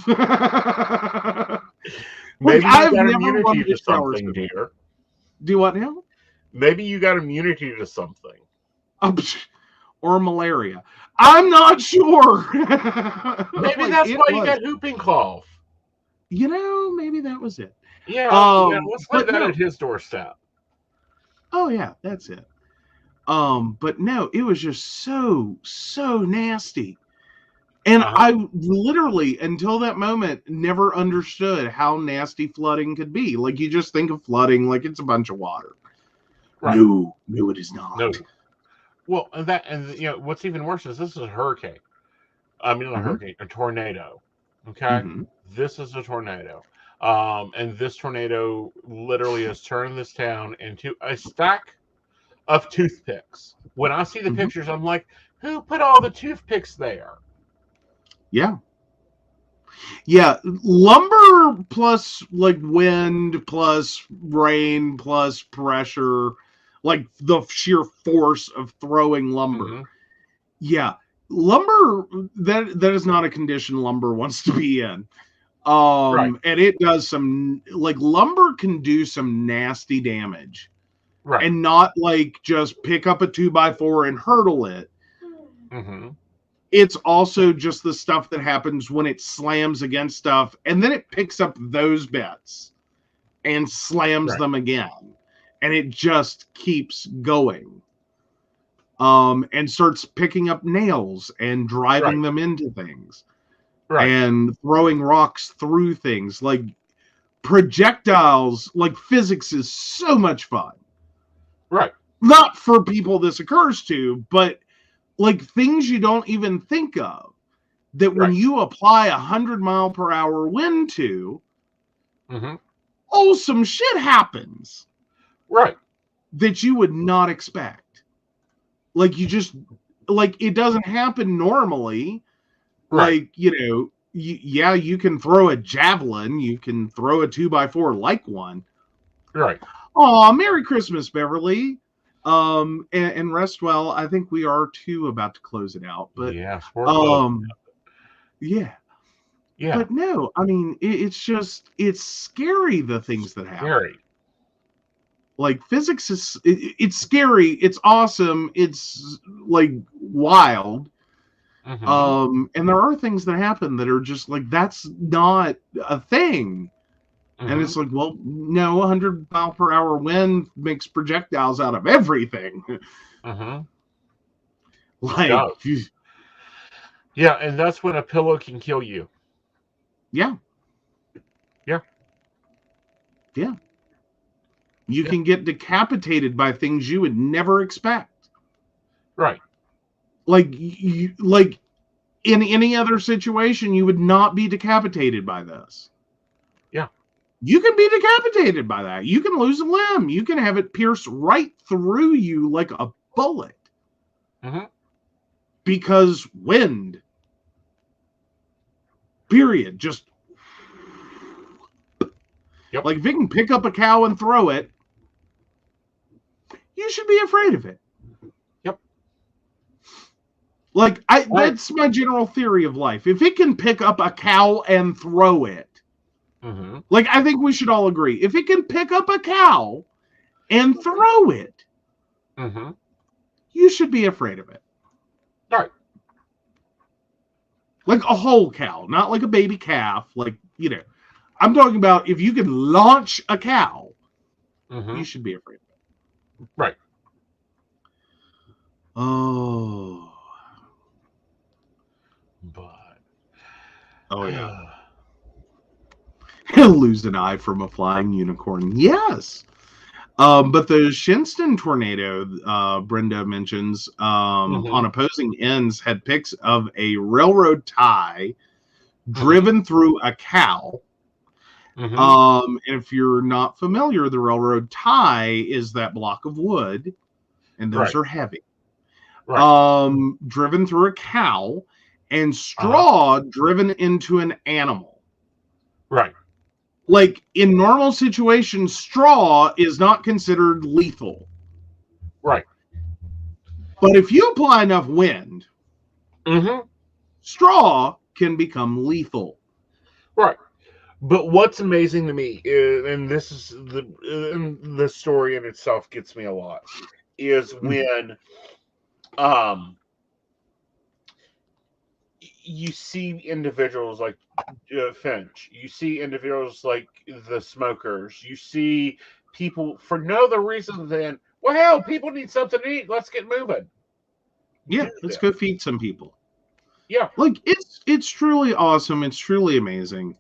Maybe you got immunity to something, dear.
Do what now?
Maybe you got immunity to something.
Or malaria. I'm not sure.
Maybe that's why you got whooping cough.
You know, maybe that was it.
Yeah, let's leave that at his doorstep.
Oh, yeah, that's it. But no, it was just so nasty. And I literally, until that moment, never understood how nasty flooding could be. Like, you just think of flooding like it's a bunch of water. Right. No, it is not. No.
Well, and you know, what's even worse is this is a hurricane. I mean, not a hurricane, a tornado. Okay? This is a tornado. And this tornado literally has turned this town into a stack of toothpicks. When I see the pictures, I'm like, who put all the toothpicks there?
Yeah. Yeah. Lumber plus like wind plus rain plus pressure, like the sheer force of throwing lumber. Yeah. Lumber, that is not a condition lumber wants to be in. And it does some, like, lumber can do some nasty damage. Right. And not like just pick up a 2x4 and hurdle it. It's also just the stuff that happens when it slams against stuff, and then it picks up those bits and slams them again. And it just keeps going. And starts picking up nails and driving them into things. And throwing rocks through things. Like, projectiles, like, physics is so much fun.
Right.
Not for people this occurs to, but like things you don't even think of. That when you apply 100-mile-per-hour wind to, some shit happens.
Right.
That you would not expect. Like, you just, like, it doesn't happen normally. Right. Like, you know, you can throw a javelin, you can throw a 2x4 like one.
Right.
Oh, Merry Christmas, Beverly. And rest well. I think we are too about to close it out. But
yeah.
But no, I mean, it's scary, the things that happen. Scary. Like, physics is it's scary, it's awesome, it's like wild. And there are things that happen that are just like, that's not a thing. And it's like, well, no, 100-mile-per-hour wind makes projectiles out of everything. Like,
yeah, and that's when a pillow can kill you.
Yeah.
Yeah.
Yeah. You can get decapitated by things you would never expect.
Right.
Like, like in any other situation, you would not be decapitated by this.
Yeah.
You can be decapitated by that. You can lose a limb. You can have it pierce right through you like a bullet. Because wind. Period. Just.
Yep.
Like, if it can pick up a cow and throw it, you should be afraid of it.
Yep.
Like, that's my general theory of life. If it can pick up a cow and throw it, like, I think we should all agree. If it can pick up a cow and throw it, you should be afraid of it.
All right.
Like a whole cow, not like a baby calf. Like, you know, I'm talking about if you can launch a cow, you should be afraid of it.
Right.
Oh.
But.
Oh, yeah. Lose an eye from a flying unicorn. Yes. But the Shinston tornado, Brenda mentions, on opposing ends had pics of a railroad tie driven through a cow. And if you're not familiar, the railroad tie is that block of wood, and those are heavy. Driven through a cow, and straw driven into an animal.
Right.
Like, in normal situations, straw is not considered lethal.
Right.
But if you apply enough wind, straw can become lethal.
Right. But what's amazing to me is, and this is the story in itself gets me a lot, is when you see individuals like Finch, you see individuals like the smokers, you see people for no other reason than, well, hell, people need something to eat. Let's get moving.
Yeah, let's go feed some people.
Yeah,
like it's truly awesome. It's truly amazing.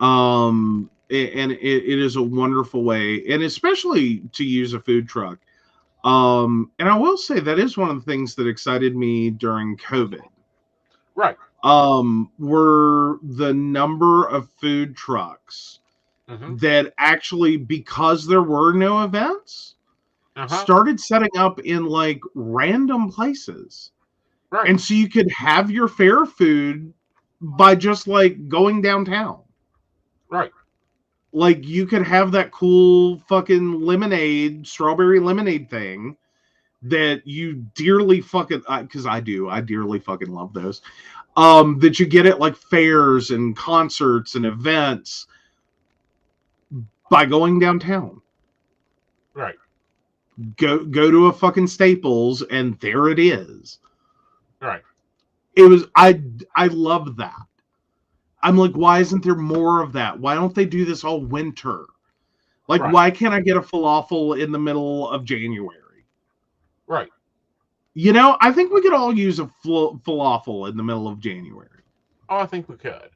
And it is a wonderful way, and especially to use a food truck. And I will say that is one of the things that excited me during COVID.
Right.
Were the number of food trucks that actually, because there were no events, started setting up in like random places.
Right.
And so you could have your fair food by just like going downtown.
Right.
Like you could have that cool fucking lemonade, strawberry lemonade thing that you dearly fucking, because I dearly fucking love those. That you get at like fairs and concerts and events by going downtown.
Right.
Go to a fucking Staples and there it is.
Right.
It was, I love that. I'm like, why isn't there more of that? Why don't they do this all winter? Like, why can't I get a falafel in the middle of January?
Right.
You know, I think we could all use a falafel in the middle of January.
Oh, I think we could.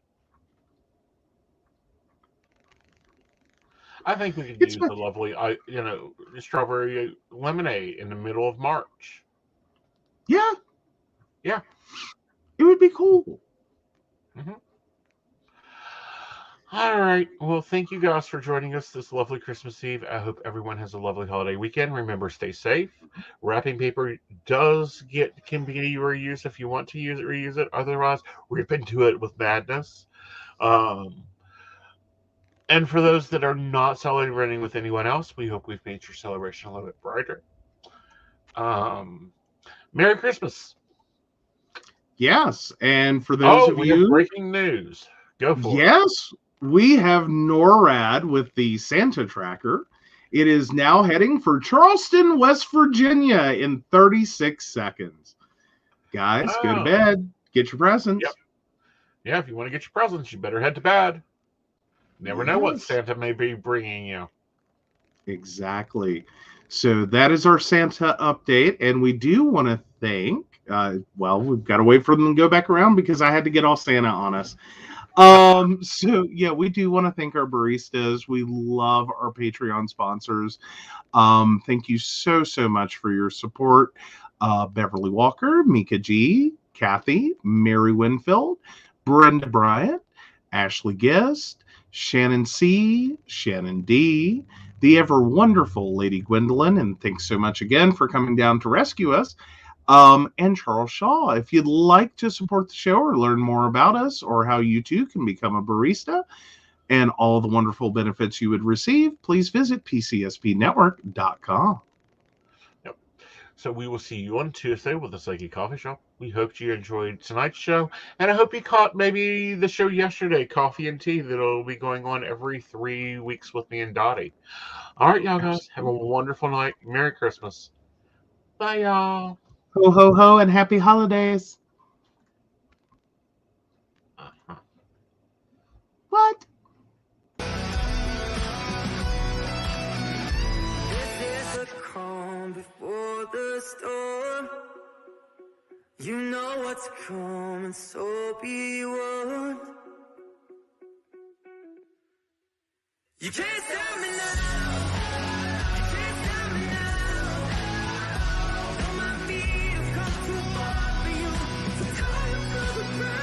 I think we could use the lovely, strawberry lemonade in the middle of March.
Yeah.
Yeah.
It would be cool.
All right. Well, thank you guys for joining us this lovely Christmas Eve. I hope everyone has a lovely holiday weekend. Remember, stay safe. Wrapping paper can be reused if you want to reuse it. Otherwise, rip into it with madness. And for those that are not celebrating with anyone else, we hope we've made your celebration a little bit brighter. Merry Christmas.
Yes, and for those of
we
you,
have breaking news. Go for it.
Yes, we have NORAD with the Santa tracker. It is now heading for Charleston, West Virginia in 36 seconds. Guys, go to bed. Get your presents.
Yep. Yeah, if you want to get your presents, you better head to bed. Never know what Santa may be bringing you.
Exactly. So that is our Santa update, and we do want to thank, we've got to wait for them to go back around because I had to get all Santa on us. So yeah, we do want to thank our baristas. We love our Patreon sponsors. Thank you so much for your support. Beverly Walker, Mika G, Kathy, Mary Winfield, Brenda Bryant, Ashley Guest, Shannon C, Shannon D, the ever wonderful Lady Gwendolyn, and thanks so much again for coming down to rescue us. And Charles Shaw. If you'd like to support the show or learn more about us or how you too can become a barista and all the wonderful benefits you would receive, please visit pcspnetwork.com.
Yep. So we will see you on Tuesday with the Psyche Coffee Shop. We hope you enjoyed tonight's show, and I hope you caught maybe the show yesterday, Coffee and Tea, that'll be going on every 3 weeks with me and Dottie. All right, y'all guys, have a wonderful night. Merry Christmas. Bye, y'all.
Ho, ho, ho, and happy holidays. What?
This is the calm before the storm. You know what's coming, so be warned. You can't stop me now. You can't stop me now. All my feet have come too far for you. So tie 'em to the ground.